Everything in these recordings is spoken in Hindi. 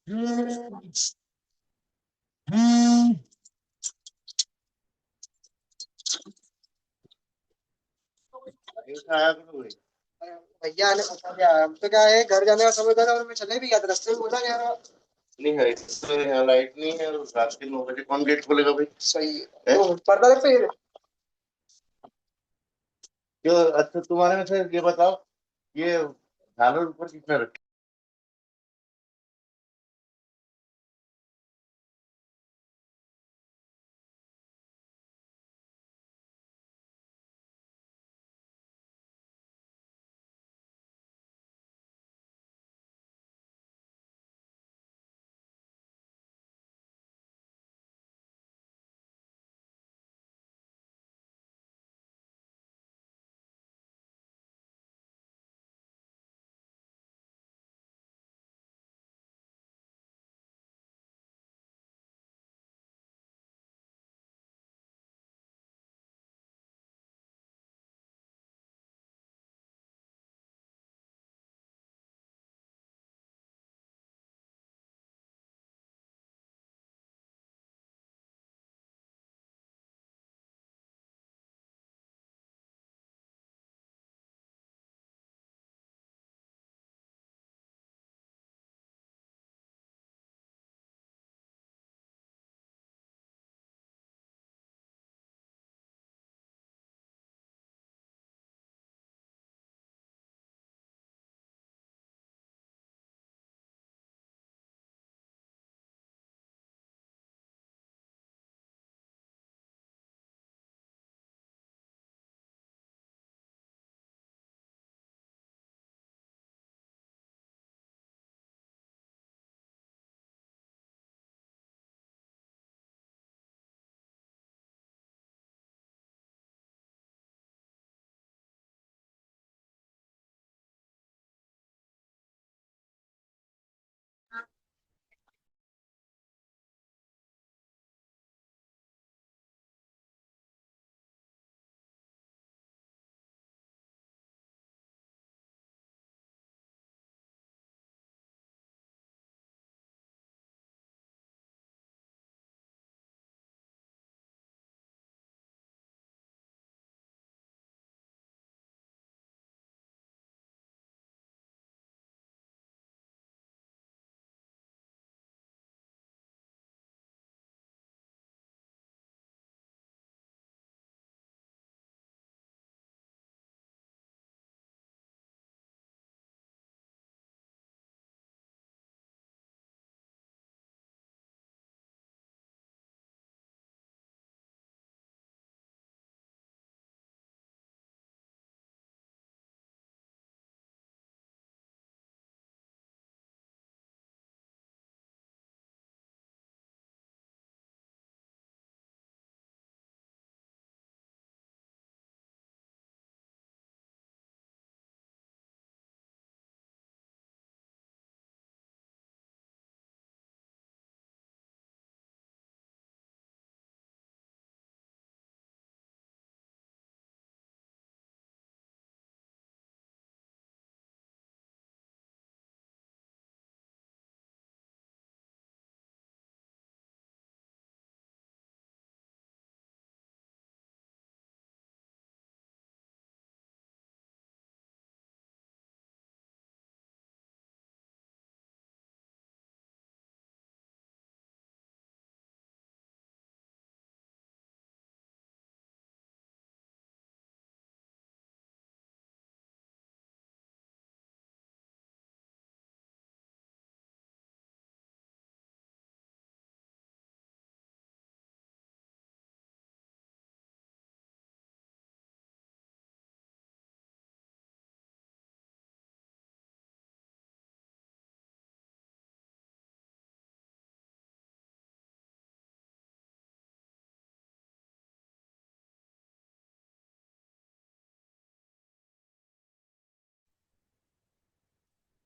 भैया ने बता दिया, अब तो क्या है, घर जाने का समय था और मैं चले भी गया था, रास्ते में बोला यार। नहीं है तो यहाँ लाइट नहीं है और रात के 9 बजे कौन गेट खोलेगा भाई। सही है तो पर्दा देख फिर। क्यों, अच्छा तुम्हारे में से ये बताओ, ये झालर ऊपर किसने रखी।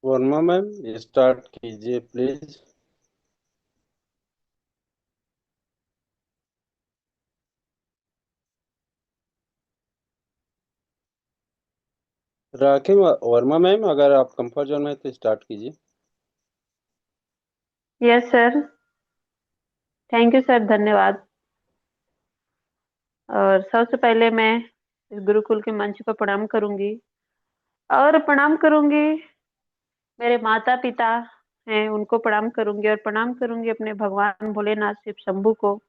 वर्मा मैम, स्टार्ट कीजिए प्लीज। राखी वर्मा मैम, अगर आप कंफर्ट जोन में हैं तो स्टार्ट कीजिए। Yes sir. Thank you sir, धन्यवाद। और सबसे पहले मैं इस गुरुकुल के मंच पर प्रणाम करूंगी, और प्रणाम करूंगी मेरे माता पिता हैं उनको प्रणाम करूंगी, और प्रणाम करूंगी अपने भगवान भोलेनाथ शिव शंभू को,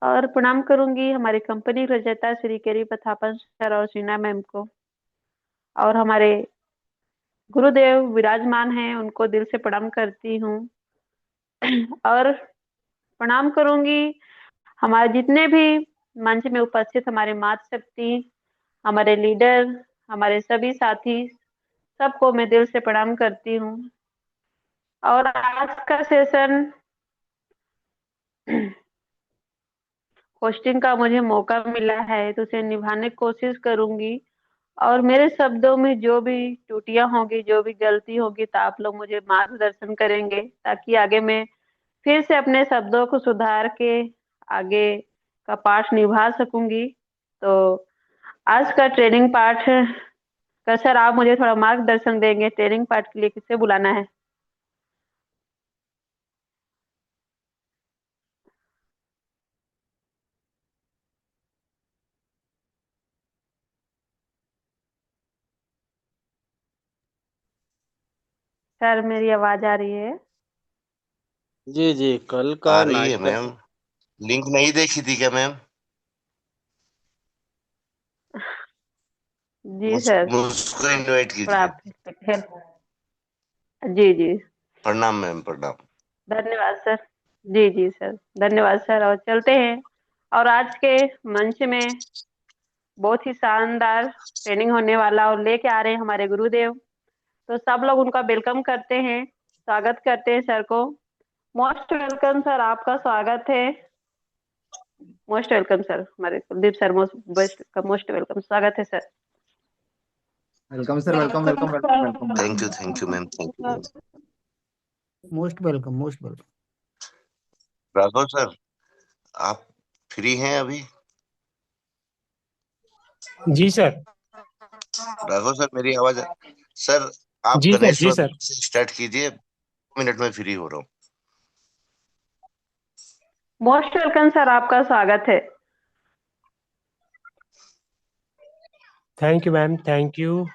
और प्रणाम करूंगी हमारी कंपनी रजता श्री केरी प्रथापन सर और शीना मैम को, और हमारे गुरुदेव विराजमान हैं उनको दिल से प्रणाम करती हूँ। और प्रणाम करूंगी हमारे जितने भी मंच में उपस्थित हमारे माता शक्ति, हमारे लीडर, हमारे सभी साथी, सबको मैं दिल से प्रणाम करती हूँ। और आज का सेशन होस्टिंग का मुझे मौका मिला है तो उसे निभाने की कोशिश करूंगी, और मेरे शब्दों में जो भी त्रुटियां होंगी, जो भी गलती होगी, तो आप लोग मुझे मार्गदर्शन करेंगे ताकि आगे मैं फिर से अपने शब्दों को सुधार के आगे का पाठ निभा सकूंगी। तो आज का ट्रेनिंग पाठ का सर आप मुझे थोड़ा मार्गदर्शन देंगे, ट्रेनिंग पाठ के लिए किसे बुलाना है? सर मेरी आवाज आ रही है? जी जी, कल आ का रही है नाटक। मैम। लिंक नहीं देखी थी क्या मैम? जी सर। मुझको इनवाइट थोड़ा कीजिए। आप हेल्प। जी जी। प्रणाम मैम, प्रणाम। धन्यवाद सर। जी जी सर, धन्यवाद सर, और चलते हैं। और आज के मंच में बहुत ही शानदार ट्रेनिंग होने वाला और लेके आ रहे हैं हमारे गुरुदेव, तो सब लोग उनका वेलकम करते हैं, स्वागत करते हैं सर को। मोस्ट वेलकम सर, आपका स्वागत है। मोस्ट वेलकम सर, हमारे Kuldeep sir, most most welcome, स्वागत है sir. Welcome sir, welcome welcome welcome welcome welcome. Thank you ma'am, thank you ma'am. Most welcome, most welcome. Raghav sir, आप फ्री हैं अभी? जी सर। राघव सर, मेरी आवाज सर, आप जी सर। गणेश जी सर। वंदना से स्टार्ट कीजिए। 2 मिनट में फ्री हो रहा हूँ। मोस्ट वेलकम सर, आपका स्वागत है। Thank you ma'am, thank you.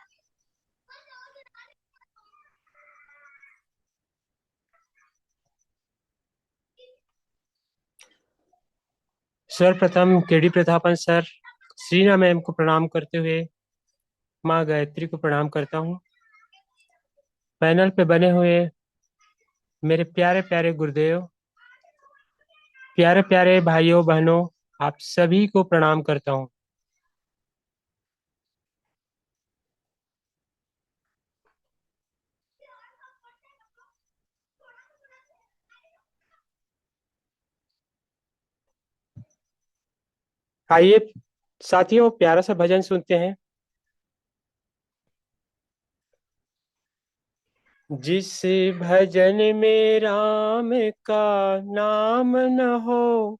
सर्वप्रथम KD Prathapan sir, Shrina ma'am को प्रणाम करते हुए माँ गायत्री को प्रणाम करता हूँ। पैनल पे बने हुए मेरे प्यारे प्यारे गुरुदेव, प्यारे प्यारे भाइयों बहनों, आप सभी को प्रणाम करता हूँ। आइए साथियों, प्यारा सा भजन सुनते हैं। जिस भजन में राम का नाम न हो,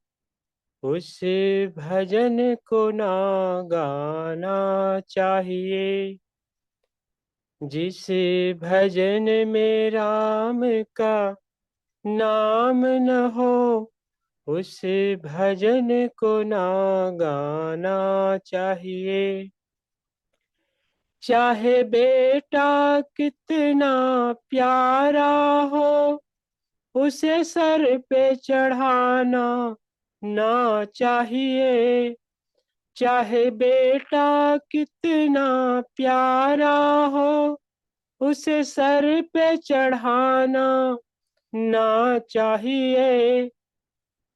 उस भजन को ना गाना चाहिए। जिस भजन में राम का नाम न हो, उस भजन को ना गाना चाहिए। चाहे बेटा कितना प्यारा हो, उसे सर पे चढ़ाना ना चाहिए। चाहे बेटा कितना प्यारा हो, उसे सर पे चढ़ाना ना चाहिए।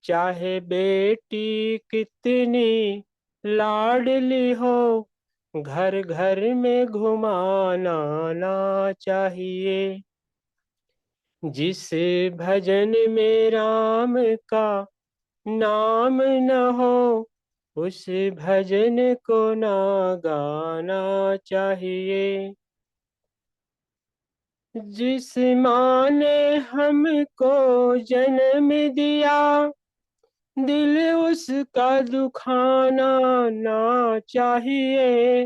चाहे बेटी कितनी लाडली हो, घर घर में घुमाना ना चाहिए। जिस भजन में राम का नाम न हो, उस भजन को ना गाना चाहिए। जिस माँ ने हमको जन्म दिया, दिल उसका दुखाना ना चाहिए।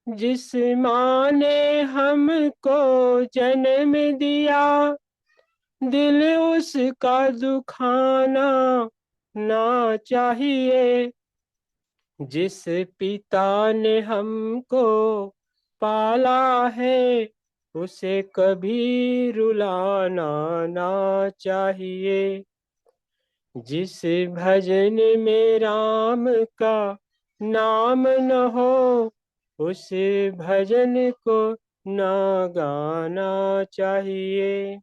जिस माँ ने हमको जन्म दिया, दिल उसका दुखाना ना चाहिए। जिस पिता ने हमको पाला है, उसे कभी रुलाना ना चाहिए। जिस भजन में राम का नाम न हो, उस भजन को ना गाना चाहिए।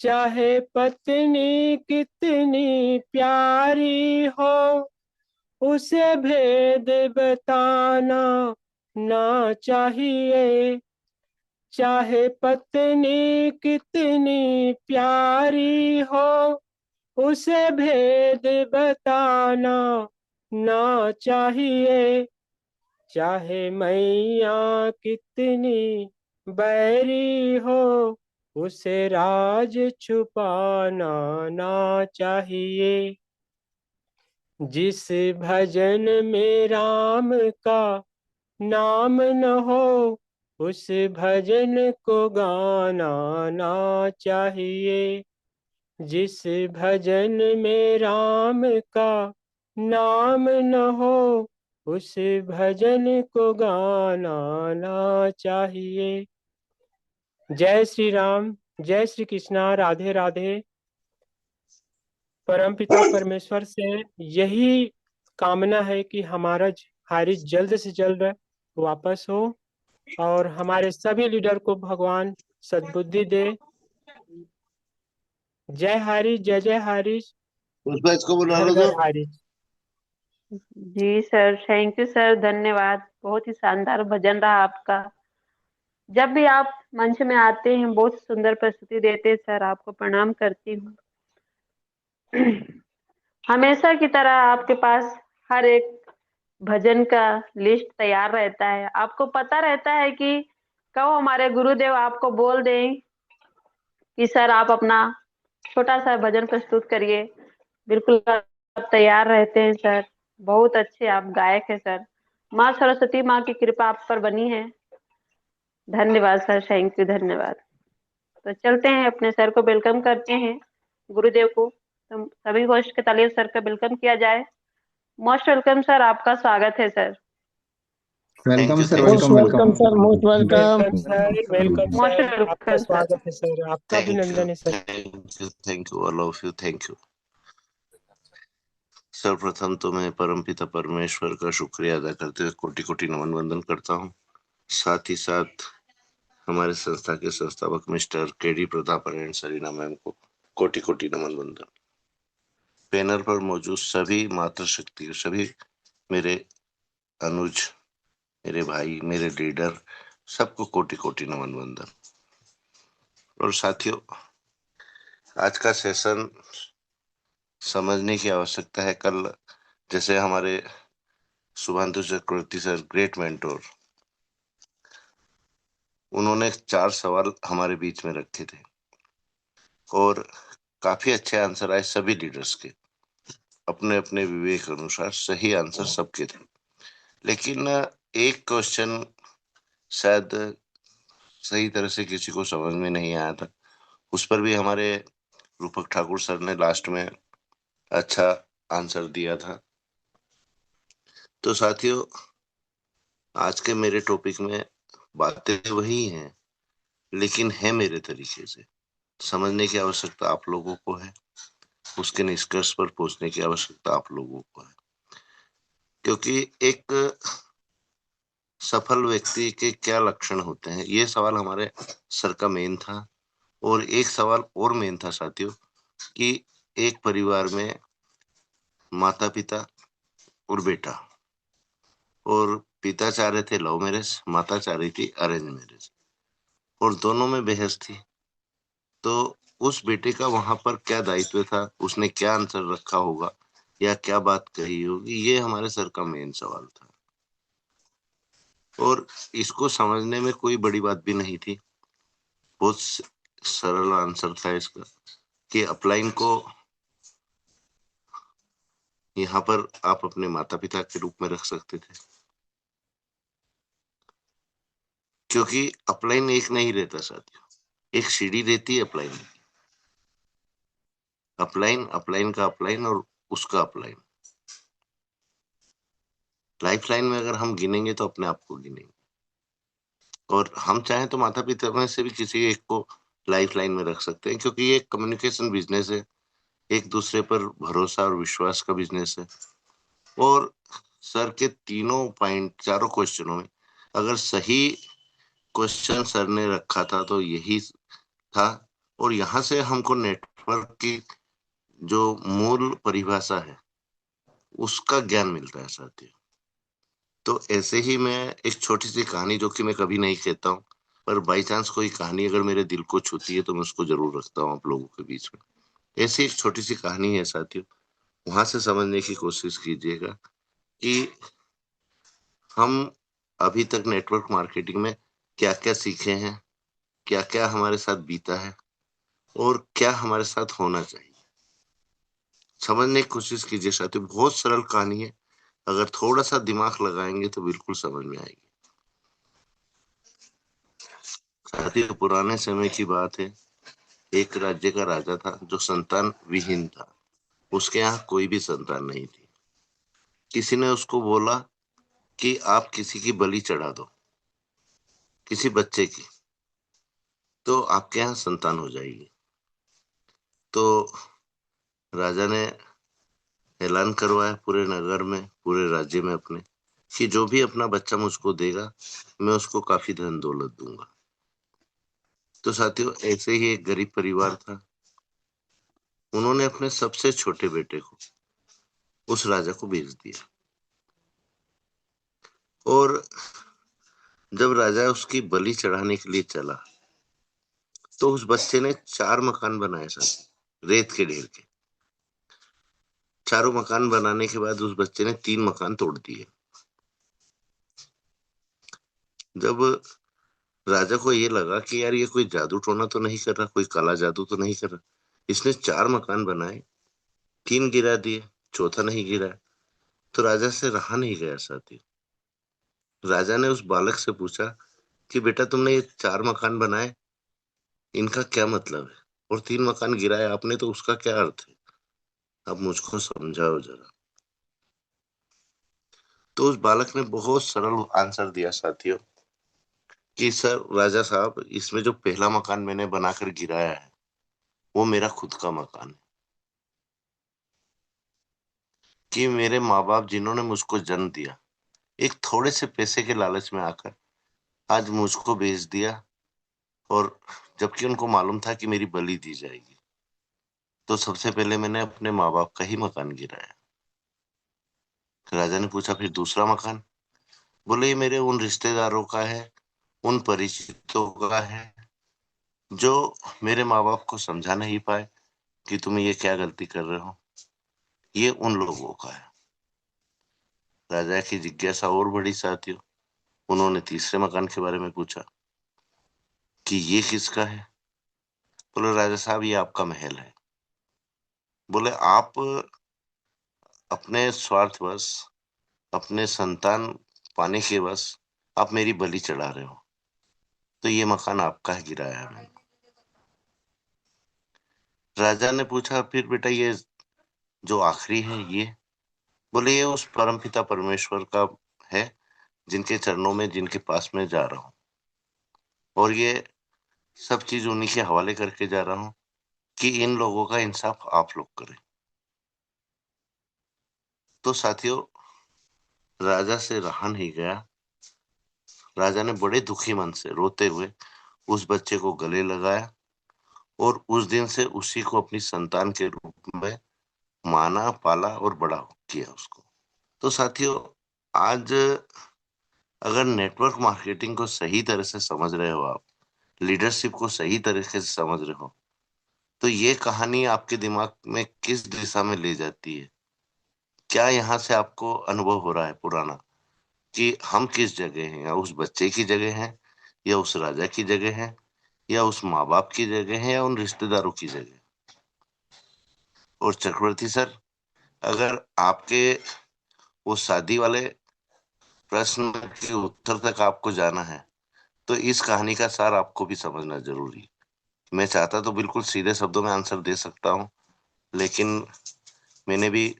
चाहे पत्नी कितनी प्यारी हो, उसे भेद बताना ना चाहिए। चाहे पत्नी कितनी प्यारी हो, उसे भेद बताना ना चाहिए। चाहे मैया कितनी बैरी हो, उसे राज छुपाना ना चाहिए। जिस भजन में राम का नाम न हो, उस भजन को गाना ना चाहिए। जिस भजन में राम का नाम न हो, उस भजन को गाना ना चाहिए। जय श्री राम, जय श्री कृष्णा, राधे राधे। परमपिता परमेश्वर से यही कामना है कि हमारा हारिस जल्द से जल्द वापस हो और हमारे सभी लीडर को भगवान सद्बुद्धि दे। जय हारिस, जय जय हारिस, उसको इसको बुला घर लो घर तो। हारिस। जी सर, थैंक यू सर, धन्यवाद। बहुत ही शानदार भजन रहा आपका। जब भी आप मंच में आते हैं बहुत सुंदर प्रस्तुति देते हैं सर, आपको प्रणाम करती हूँ। हमेशा की तरह आपके पास हर एक भजन का लिस्ट तैयार रहता है। आपको पता रहता है कि कब हमारे गुरुदेव आपको बोल दें कि सर आप अपना छोटा सा भजन प्रस्तुत करिए, बिल्कुल आप तैयार रहते हैं सर। बहुत अच्छे आप गायक हैं सर। माँ सरस्वती माँ की कृपा आप पर बनी है। धन्यवाद सर, थैंक यू, धन्यवाद। तो चलते हैं अपने सर को वेलकम करते हैं, गुरुदेव को। तो सभी होस्ट के तालियों सर का वेलकम किया जाए। मोस्ट वेलकम सर, आपका स्वागत है sir. Welcome sir, Thank you. Most welcome welcome welcome. Sir, most welcome sir, welcome most sir, आपका वेलकम सर। स्वागत है सर, आपका Thank you, अभिनंदन है sir. thank you, all of you, thank you. सर्वप्रथम तो मैं परमपिता परमेश्वर का शुक्रिया अदा करते हुए कोटि कोटि नमन वंदन करता हूँ। साथ ही साथ हमारे संस्था के संस्थापक mister KD Prathapan Sarina ma'am को कोटि कोटि नमन वंदन। पैनल पर मौजूद सभी मातृशक्ति, सभी मेरे अनुज, मेरे भाई, मेरे लीडर, सबको कोटि कोटि नमन वंदन। और साथियों, आज का सेशन समझने की आवश्यकता है। कल जैसे हमारे शुभांशु चक्रवर्ती सर, ग्रेट मेंटोर, उन्होंने 4 सवाल हमारे बीच में रखे थे और काफी अच्छे आंसर आए सभी लीडर्स के, अपने अपने विवेक अनुसार सही आंसर सबके थे। लेकिन एक क्वेश्चन शायद सही तरह से किसी को समझ में नहीं आया था। उस पर भी हमारे रूपक ठाकुर सर ने लास्ट में अच्छा आंसर दिया था। तो साथियों, आज के मेरे टॉपिक में बातें वही हैं, लेकिन है मेरे तरीके से। समझने की आवश्यकता आप लोगों को है, उसके निष्कर्ष पर पहुंचने की आवश्यकता आप लोगों को है। क्योंकि एक सफल व्यक्ति के क्या लक्षण होते हैं, ये सवाल हमारे सर का मेन था। और एक सवाल और मेन था साथियों, कि एक परिवार में माता पिता और बेटा, और पिता चाह रहे थे लव मैरिज, माता चाह रही थी अरेंज मैरिज, और दोनों में बहस थी। तो उस बेटे का वहां पर क्या दायित्व था, उसने क्या आंसर रखा होगा या क्या बात कही होगी, ये हमारे सर का मेन सवाल था। और इसको समझने में कोई बड़ी बात भी नहीं थी, बहुत सरल आंसर था इसका, कि अपलाइन को यहाँ पर आप अपने माता पिता के रूप में रख सकते थे, क्योंकि अपलाइन एक नहीं रहता साथियों, एक सीढ़ी रहती है अपलाइन की। अपलाइन, अपलाइन का अपलाइन और उसका अपलाइन। लाइफ लाइन में अगर हम गिनेंगे तो अपने आप को गिनेंगे, और हम चाहें तो माता पिता में से भी किसी एक को लाइफ लाइन में रख सकते हैं, क्योंकि ये कम्युनिकेशन बिजनेस है, एक दूसरे पर भरोसा और विश्वास का बिजनेस है। और सर के तीनों पॉइंट, चारों क्वेश्चनों में अगर सही क्वेश्चन सर ने रखा था तो यही था, और यहाँ से हमको नेटवर्क की जो मूल परिभाषा है उसका ज्ञान मिलता है साथियों। तो ऐसे ही मैं एक छोटी सी कहानी, जो कि मैं कभी नहीं कहता हूँ, पर बाई चांस कोई कहानी अगर मेरे दिल को छूती है तो मैं उसको जरूर रखता हूँ आप लोगों के बीच में। ऐसी एक छोटी सी कहानी है साथियों, वहां से समझने की कोशिश कीजिएगा कि हम अभी तक नेटवर्क मार्केटिंग में क्या क्या सीखे हैं, क्या क्या हमारे साथ बीता है, और क्या हमारे साथ होना चाहिए। समझने की कोशिश कीजिए साथियों, बहुत सरल कहानी है, अगर थोड़ा सा दिमाग लगाएंगे तो बिल्कुल समझ में आएगी। साथियों, पुराने समय की बात है, एक राज्य का राजा था जो संतान विहीन था। उसके यहाँ कोई भी संतान नहीं थी। किसी ने उसको बोला कि आप किसी की बलि चढ़ा दो, किसी बच्चे की, तो आपके यहाँ संतान हो जाएगी। तो राजा ने ऐलान करवाया पूरे नगर में, पूरे राज्य में अपने, कि जो भी अपना बच्चा मुझको देगा मैं उसको काफी धन दौलत दूंगा। तो साथियों, ऐसे ही एक गरीब परिवार था, उन्होंने अपने सबसे छोटे बेटे को उस राजा को भेज दिया। और जब राजा उसकी बलि चढ़ाने के लिए चला तो उस बच्चे ने 4 मकान बनाए साथ, रेत के ढेर के। चारों मकान बनाने के बाद उस बच्चे ने 3 मकान तोड़ दिए। जब राजा को ये लगा कि यार ये कोई जादू टोना तो नहीं कर रहा, कोई काला जादू तो नहीं कर रहा, इसने 4 मकान बनाए, 3 गिरा दिए, चौथा नहीं गिरा। तो राजा से रहा नहीं गया साथी। राजा ने उस बालक से पूछा कि बेटा, तुमने ये 4 मकान बनाए, इनका क्या मतलब है, और 3 मकान गिराए आपने, तो उसका क्या अर्थ है, अब मुझको समझाओ जरा। तो उस बालक ने बहुत सरल आंसर दिया साथियों कि सर राजा साहब, इसमें जो पहला मकान मैंने बनाकर गिराया है वो मेरा खुद का मकान है, कि मेरे माँ बाप जिन्होंने मुझको जन्म दिया, एक थोड़े से पैसे के लालच में आकर आज मुझको बेच दिया, और जबकि उनको मालूम था कि मेरी बलि दी जाएगी। तो सबसे पहले मैंने अपने माँ बाप का ही मकान गिराया। राजा ने पूछा, फिर दूसरा मकान? बोले, ये मेरे उन रिश्तेदारों का है, उन परिचितों का है जो मेरे माँ बाप को समझा नहीं पाए कि तुम ये क्या गलती कर रहे हो, ये उन लोगों का है। राजा की जिज्ञासा और बढ़ी साथियों, उन्होंने तीसरे मकान के बारे में पूछा कि ये किसका है? बोले, राजा साहब, ये आपका महल है। बोले, आप अपने स्वार्थवश, अपने संतान पाने के वश आप मेरी बलि चढ़ा रहे हो, तो ये मकान आपका है, गिराया है मैंने। राजा ने पूछा, फिर बेटा ये जो आखिरी है ये? बोले, ये उस परमपिता परमेश्वर का है, जिनके चरणों में, जिनके पास में जा रहा हूँ, और ये सब चीज उन्हीं के हवाले करके जा रहा हूँ कि इन लोगों का इंसाफ आप लोग करें। तो साथियों, राजा से रहा नहीं गया। राजा ने बड़े दुखी मन से, रोते हुए उस बच्चे को गले लगाया, और उस दिन से उसी को अपनी संतान के रूप में माना, पाला और बड़ा किया उसको। तो साथियों, आज अगर नेटवर्क मार्केटिंग को सही तरह से समझ रहे हो आप, लीडरशिप को सही तरीके से समझ रहे हो, तो ये कहानी आपके दिमाग में किस दिशा में ले जाती है? क्या यहाँ से आपको अनुभव हो रहा है पुराना कि हम किस जगह हैं? या उस बच्चे की जगह हैं, या उस राजा की जगह हैं, या उस माँ बाप की जगह हैं, या उन रिश्तेदारों की जगह? और चक्रवर्ती सर, अगर आपके वो शादी वाले प्रश्न के उत्तर तक आपको जाना है तो इस कहानी का सार आपको भी समझना जरूरी है। मैं चाहता तो बिल्कुल सीधे शब्दों में आंसर दे सकता हूँ, लेकिन मैंने भी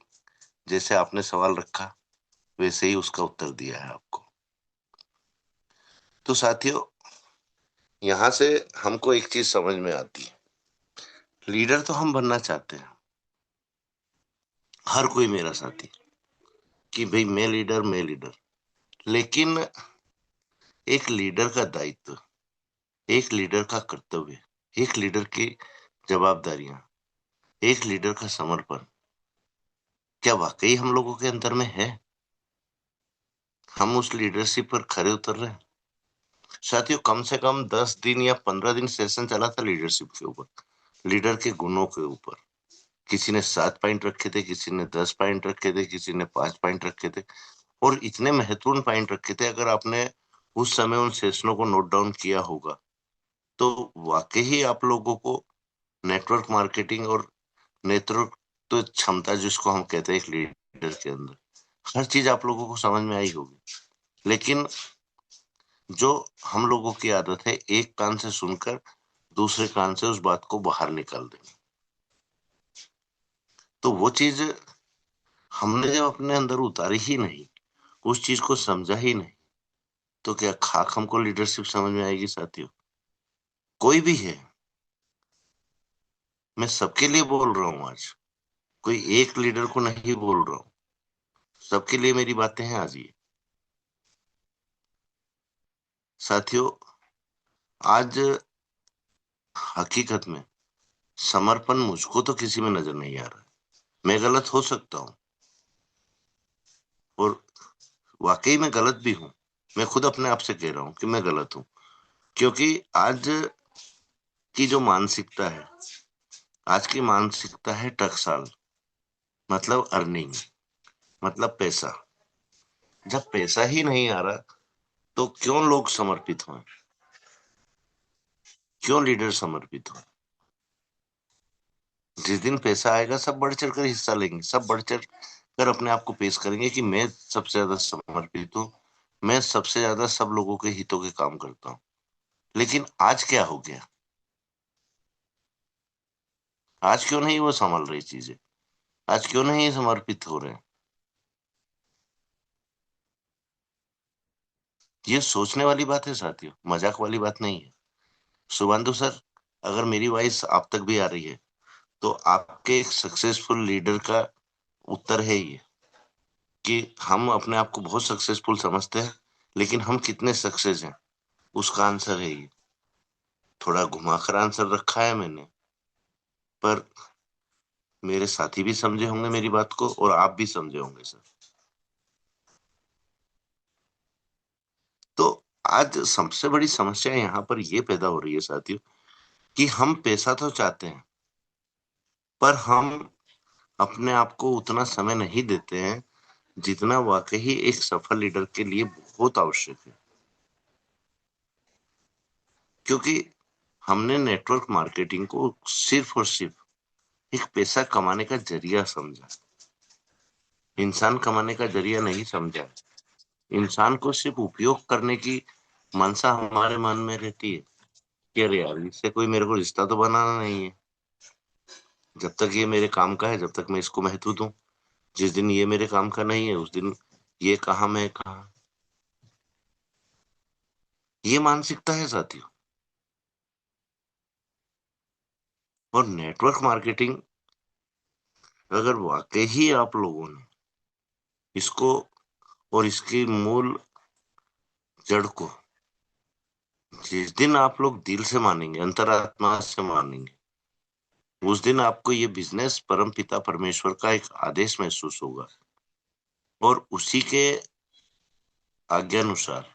जैसे आपने सवाल रखा वैसे ही उसका उत्तर दिया है आपको। तो साथियों, यहां से हमको एक चीज समझ में आती है, लीडर तो हम बनना चाहते हैं, हर कोई मेरा साथी, कि भाई मैं लीडर, लेकिन एक लीडर का दायित्व, एक लीडर का कर्तव्य, एक लीडर की जवाबदारियां, एक लीडर का समर्पण, क्या वाकई हम लोगों के अंदर में है? हम उस लीडरशिप पर खरे उतर रहे हैं? साथियों, कम से कम 10 दिन या 15 दिन सेशन चला था लीडरशिप के ऊपर, लीडर के गुणों के ऊपर। किसी ने 7 पॉइंट रखे थे, किसी ने 10 पॉइंट रखे थे, किसी ने 5 पॉइंट रखे थे, और इतने महत्वपूर्ण पॉइंट रखे थे। अगर आपने उस समय उन सेशनों को नोट डाउन किया होगा तो वाकई ही आप लोगों को नेटवर्क मार्केटिंग और नेतृत्व क्षमता, जिसको हम कहते हैं एक लीडर के अंदर, हर चीज आप लोगों को समझ में आई होगी। लेकिन जो हम लोगों की आदत है, एक कान से सुनकर दूसरे कान से उस बात को बाहर निकाल देना, तो वो चीज हमने जब अपने अंदर उतारी ही नहीं, उस चीज को समझा ही नहीं, तो क्या खाक हमको लीडरशिप समझ में आएगी? साथियों, कोई भी है, मैं सबके लिए बोल रहा हूं आज, कोई एक लीडर को नहीं बोल रहा हूं, सबके लिए मेरी बातें हैं आज ये। साथियों, आज हकीकत में समर्पण मुझको तो किसी में नजर नहीं आ रहा। मैं गलत हो सकता हूं, और वाकई में गलत भी हूं। मैं खुद अपने आप से कह रहा हूं कि मैं गलत हूं, क्योंकि आज की जो मानसिकता है, आज की मानसिकता है टकसाल, मतलब अर्निंग, मतलब पैसा। जब पैसा ही नहीं आ रहा तो क्यों लोग समर्पित हों, क्यों लीडर समर्पित हो? जिस दिन पैसा आएगा सब बढ़ चढ़ कर हिस्सा लेंगे, सब बढ़ चढ़ कर अपने आप को पेश करेंगे कि मैं सबसे ज्यादा समर्पित हूँ, मैं सबसे ज्यादा सब लोगों के हितों के काम करता हूँ। लेकिन आज क्या हो गया? आज क्यों नहीं वो संभल रही चीजें? आज क्यों नहीं समर्पित हो रहे हैं? ये सोचने वाली बात है साथियों, मजाक वाली बात नहीं है। शुभांतु सर, अगर मेरी वॉइस आप तक भी आ रही है तो आपके एक सक्सेसफुल लीडर का उत्तर है ये, कि हम अपने आप को बहुत सक्सेसफुल समझते हैं, लेकिन हम कितने सक्सेस हैं, उसका आंसर है ये। थोड़ा घुमाकर आंसर रखा है मैंने, पर मेरे साथी भी समझे होंगे मेरी बात को, और आप भी समझे होंगे सर। तो आज सबसे बड़ी समस्या यहाँ पर ये पैदा हो रही है साथियों, कि हम पैसा तो चाहते हैं, पर हम अपने आप को उतना समय नहीं देते हैं जितना वाकई एक सफल लीडर के लिए बहुत आवश्यक है। क्योंकि हमने नेटवर्क मार्केटिंग को सिर्फ और सिर्फ एक पैसा कमाने का जरिया समझा, इंसान कमाने का जरिया नहीं समझा। इंसान को सिर्फ उपयोग करने की मनसा हमारे मन में रहती है कि अरे यार, इससे कोई मेरे को रिश्ता तो बनाना नहीं है, जब तक ये मेरे काम का है जब तक मैं इसको महत्व दूं, जिस दिन ये मेरे काम का नहीं है उस दिन ये कहा मैं कहा। ये मानसिकता है साथियों। और नेटवर्क मार्केटिंग, अगर वाकई ही आप लोगों ने इसको और इसकी मूल जड़ को जिस दिन आप लोग दिल से मानेंगे, अंतरात्मा से मानेंगे, उस दिन आपको ये बिजनेस परमपिता परमेश्वर का एक आदेश महसूस होगा, और उसी के आज्ञानुसार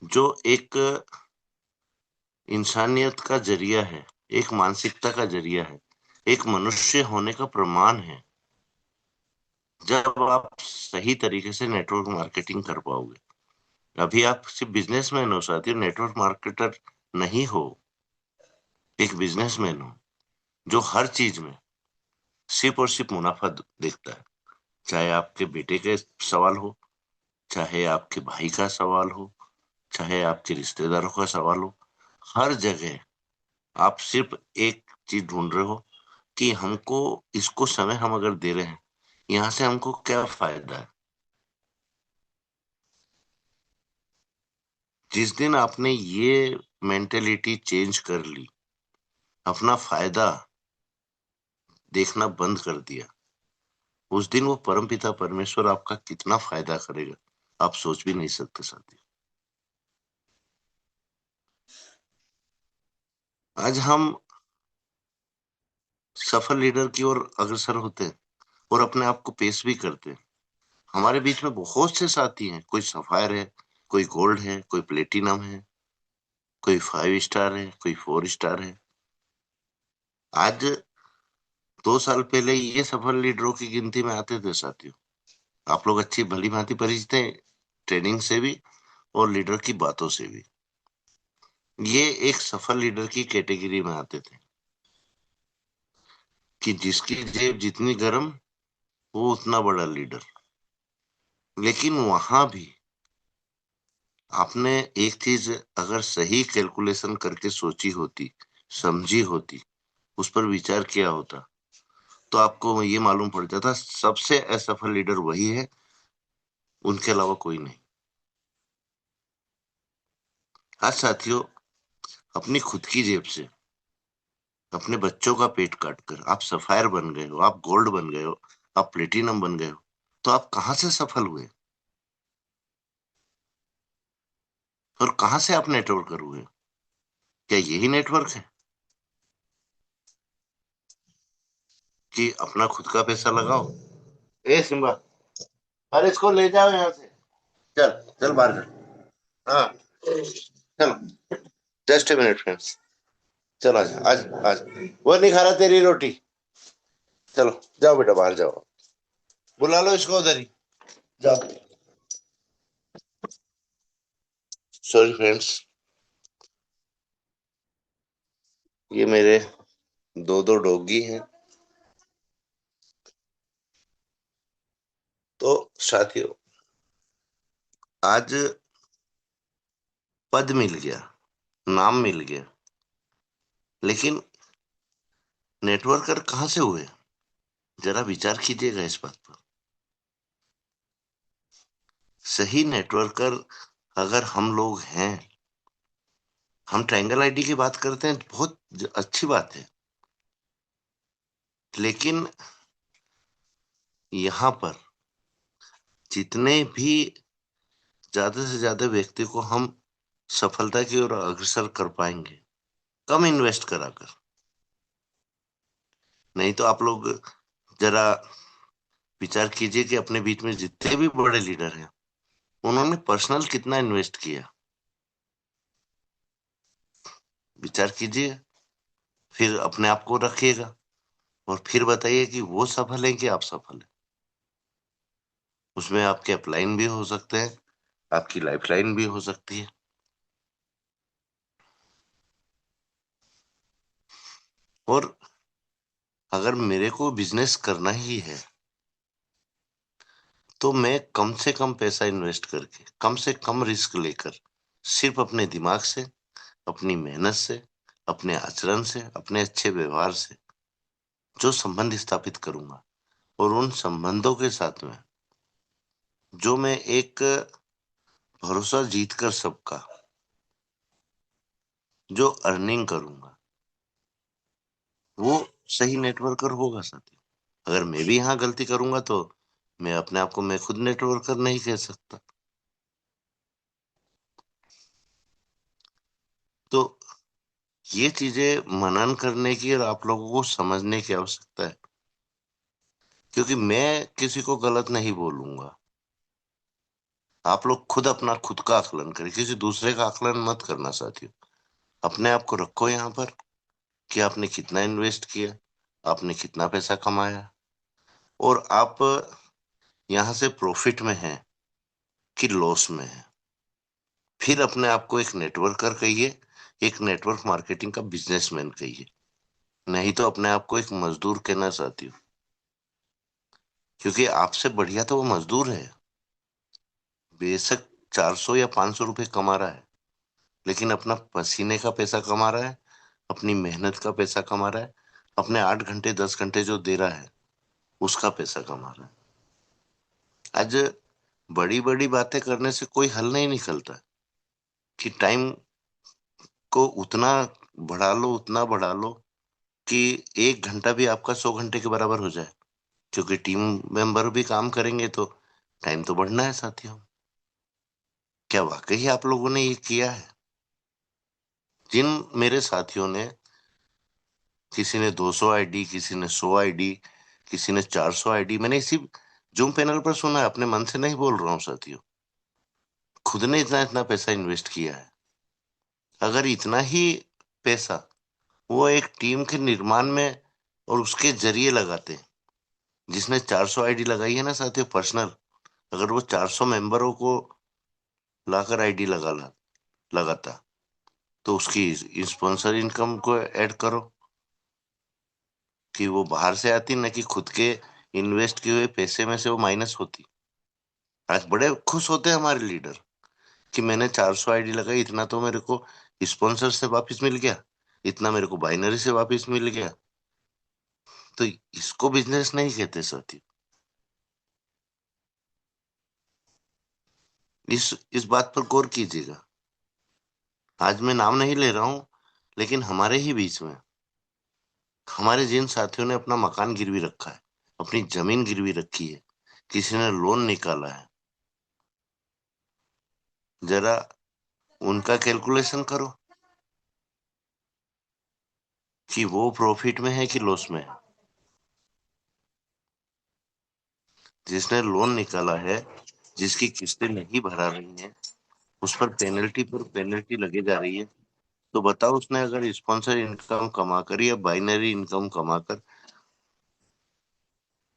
जो एक इंसानियत का जरिया है, एक मानसिकता का जरिया है, एक मनुष्य होने का प्रमाण है, जब आप सही तरीके से नेटवर्क मार्केटिंग कर पाओगे। अभी आप सिर्फ बिजनेसमैन हो साथियों, नेटवर्क मार्केटर नहीं हो। एक बिजनेसमैन हो जो हर चीज में सिर्फ और सिर्फ मुनाफा देखता है, चाहे आपके बेटे के सवाल हो, चाहे आपके भाई का सवाल हो, चाहे आपके रिश्तेदारों का सवाल हो, हर जगह आप सिर्फ एक चीज ढूंढ रहे हो कि हमको इसको समय हम अगर दे रहे हैं, यहाँ से हमको क्या फायदा है। जिस दिन आपने ये मेंटेलिटी चेंज कर ली, अपना फायदा देखना बंद कर दिया, उस दिन वो परमपिता परमेश्वर आपका कितना फायदा करेगा आप सोच भी नहीं सकते साथी। आज हम सफल लीडर की ओर अग्रसर होते हैं और अपने आप को पेश भी करते हैं। हमारे बीच में बहुत से साथी हैं, कोई सफायर है, कोई गोल्ड है, कोई प्लेटिनम है, कोई 5 स्टार है, कोई 4 स्टार है। आज 2 साल पहले ये सफल लीडरों की गिनती में आते थे साथियों। आप लोग अच्छी भली भांति परिचित हैं ट्रेनिंग से भी और लीडर की बातों से भी। ये एक सफल लीडर की कैटेगरी में आते थे कि जिसकी जेब जितनी गर्म वो उतना बड़ा लीडर। लेकिन वहां भी आपने एक चीज अगर सही कैलकुलेशन करके सोची होती, समझी होती, उस पर विचार किया होता, तो आपको ये मालूम पड़ जाता सबसे असफल लीडर वही है, उनके अलावा कोई नहीं। आज साथियों, अपनी खुद की जेब से अपने बच्चों का पेट काट कर आप सफायर बन गए हो, आप गोल्ड बन गए हो, आप प्लेटिनम बन गए हो, तो आप कहां से सफल हुए और कहां से आप नेटवर्कर हुए? क्या यही नेटवर्क है कि अपना खुद का पैसा लगाओ? ए सिम्बा, अरे इसको ले जाओ यहाँ से, चल चल बाहर कर। हाँ चलो, जस्ट ए मिनट फ्रेंड्स, चल आज आज आज वो नहीं खा रहा तेरी रोटी। चलो जाओ बेटा, बाहर जाओ, बुला लो इसको उधर ही, जाओ। सॉरी फ्रेंड्स, ये मेरे दो दो डॉगी हैं। तो साथियों, आज पद मिल गया, नाम मिल गया, लेकिन नेटवर्कर कहां से हुए? जरा विचार कीजिएगा इस बात पर। सही नेटवर्कर अगर हम लोग हैं, हम ट्रायंगल आईडी की बात करते हैं, बहुत अच्छी बात है, लेकिन यहाँ पर जितने भी ज्यादा से ज्यादा व्यक्ति को हम सफलता की ओर अग्रसर कर पाएंगे, कम इन्वेस्ट कराकर। नहीं तो आप लोग जरा विचार कीजिए कि अपने बीच में जितने भी बड़े लीडर हैं, उन्होंने पर्सनल कितना इन्वेस्ट किया। विचार कीजिए, फिर अपने आप को रखिएगा और फिर बताइए कि वो सफल है कि आप सफल है। उसमें आपके अपलाइन भी हो सकते हैं, आपकी लाइफलाइन भी हो सकती है। और अगर मेरे को बिजनेस करना ही है, तो मैं कम से कम पैसा इन्वेस्ट करके, कम से कम रिस्क लेकर, सिर्फ अपने दिमाग से, अपनी मेहनत से, अपने आचरण से, अपने अच्छे व्यवहार से जो संबंध स्थापित करूंगा, और उन संबंधों के साथ में जो मैं एक भरोसा जीतकर सबका जो अर्निंग करूंगा, वो सही नेटवर्कर होगा साथी। अगर मैं भी यहाँ गलती करूंगा तो मैं अपने आप को मैं खुद नेटवर्कर नहीं कह सकता। तो ये चीजें मनन करने की और आप लोगों को समझने की आवश्यकता है, क्योंकि मैं किसी को गलत नहीं बोलूंगा। आप लोग खुद अपना खुद का आकलन करें, किसी दूसरे का आकलन मत करना साथियों। अपने आप को रखो यहाँ पर कि आपने कितना इन्वेस्ट किया, आपने कितना पैसा कमाया, और आप यहाँ से प्रॉफिट में हैं कि लॉस में है। फिर अपने आप को एक नेटवर्कर कहिए, एक नेटवर्क मार्केटिंग का बिजनेसमैन कहिए, नहीं तो अपने आप को एक मजदूर कहना चाहती हूँ, क्योंकि आपसे बढ़िया तो वो मजदूर है। बेशक 400 या 500 रुपए कमा रहा है, लेकिन अपना पसीने का पैसा कमा रहा है, अपनी मेहनत का पैसा कमा रहा है, अपने 8 घंटे 10 घंटे जो दे रहा है उसका पैसा कमा रहा है। आज बड़ी बड़ी बातें करने से कोई हल नहीं निकलता कि टाइम को उतना उतना बढ़ा लो कि 1 घंटा भी आपका 100 घंटे के बराबर हो जाए, क्योंकि टीम मेंबर भी काम करेंगे तो टाइम तो बढ़ना है साथियों। क्या वाकई आप लोगों ने ये किया है? जिन मेरे साथियों ने, किसी ने 200 आईडी, किसी ने 100 आईडी, किसी ने 400 आईडी, मैंने इसी जूम पैनल पर सुना है, अपने मन से नहीं बोल रहा हूं साथियों, खुद ने इतना इतना पैसा इन्वेस्ट किया है। अगर इतना ही पैसा वो एक टीम के निर्माण में और उसके जरिए लगाते, जिसने 400 आईडी लगाई है ना साथियों पर्सनल, अगर वो 400 मेंबरों को लाकर आईडी लगाता तो उसकी स्पॉन्सर इनकम को ऐड करो कि वो बाहर से आती, न कि खुद के इन्वेस्ट किए हुए पैसे में से वो माइनस होती। आज बड़े खुश होते हैं हमारे लीडर कि मैंने 400 आईडी लगाई, इतना तो मेरे को स्पॉन्सर से वापस मिल गया, इतना मेरे को बाइनरी से वापस मिल गया। तो इसको बिजनेस नहीं कहते साथी। इस बात पर गौर कीजिएगा। आज मैं नाम नहीं ले रहा हूं, लेकिन हमारे ही बीच में हमारे जिन साथियों ने अपना मकान गिरवी रखा है, अपनी जमीन गिरवी रखी है, किसी ने लोन निकाला है, जरा उनका कैलकुलेशन करो कि वो प्रॉफिट में है कि लॉस में है। जिसने लोन निकाला है, जिसकी किस्तें नहीं भरा रही हैं, उस पर पेनल्टी लगे जा रही है, तो बताओ उसने अगर स्पॉन्सर इनकम कमाकर या बाइनरी इनकम कमाकर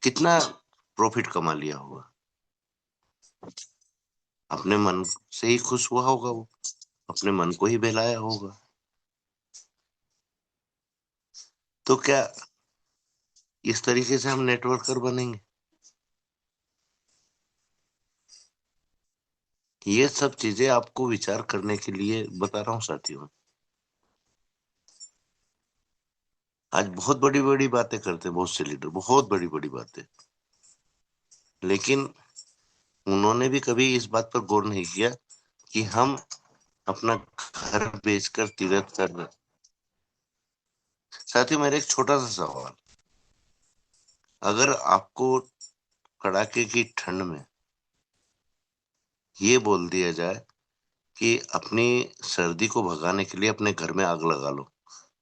कितना प्रॉफिट कमा लिया होगा। अपने मन से ही खुश हुआ होगा, वो अपने मन को ही बहलाया होगा। तो क्या इस तरीके से हम नेटवर्कर बनेंगे? ये सब चीजें आपको विचार करने के लिए बता रहा हूं साथियों। आज बहुत बड़ी बड़ी बातें करते हैं बहुत से लीडर, बहुत बड़ी बड़ी बातें, लेकिन उन्होंने भी कभी इस बात पर गौर नहीं किया कि हम अपना घर बेचकर तीर्थ कर रहे। साथियों, मेरा एक छोटा सा सवाल, अगर आपको कड़ाके की ठंड में ये बोल दिया जाए कि अपनी सर्दी को भगाने के लिए अपने घर में आग लगा लो,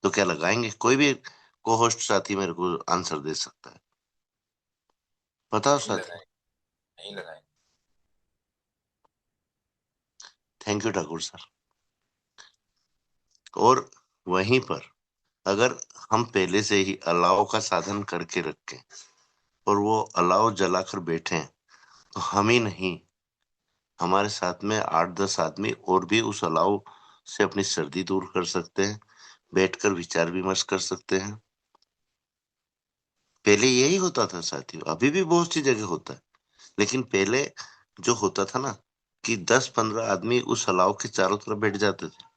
तो क्या लगाएंगे? कोई भी को होस्ट साथी मेरे को आंसर दे सकता है? बताओ साथी। नहीं लगाएंगे। Thank you Thakur sir. और वहीं पर अगर हम पहले से ही अलाव का साधन करके रखें और वो अलाव जलाकर बैठे, तो हम ही नहीं, हमारे साथ में 8-10 आदमी और भी उस अलाव से अपनी सर्दी दूर कर सकते हैं, बैठकर विचार विमर्श कर सकते हैं। पहले यही होता था साथियों, अभी भी बहुत सी जगह होता है, लेकिन पहले जो होता था ना कि 10-15 आदमी उस अलाव के चारों तरफ बैठ जाते थे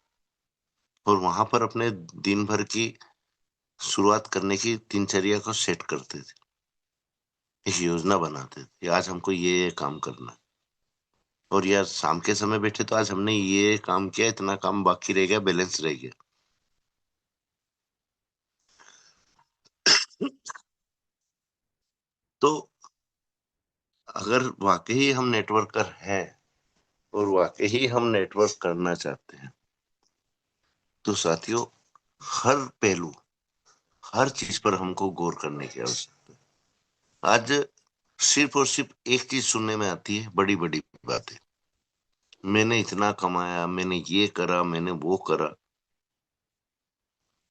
और वहां पर अपने दिन भर की शुरुआत करने की दिनचर्या को सेट करते थे, एक योजना बनाते थे, आज हमको ये काम करना है, और यार शाम के समय बैठे तो आज हमने ये काम किया, इतना काम बाकी रह गया, बैलेंस रह गया। तो अगर वाकई हम नेटवर्कर हैं और वाकई हम नेटवर्क करना चाहते हैं, तो साथियों हर पहलू, हर चीज पर हमको गौर करने की आवश्यकता है। आज सिर्फ और सिर्फ एक चीज सुनने में आती है, बड़ी बड़ी बातें, मैंने इतना कमाया, मैंने ये करा, मैंने वो करा।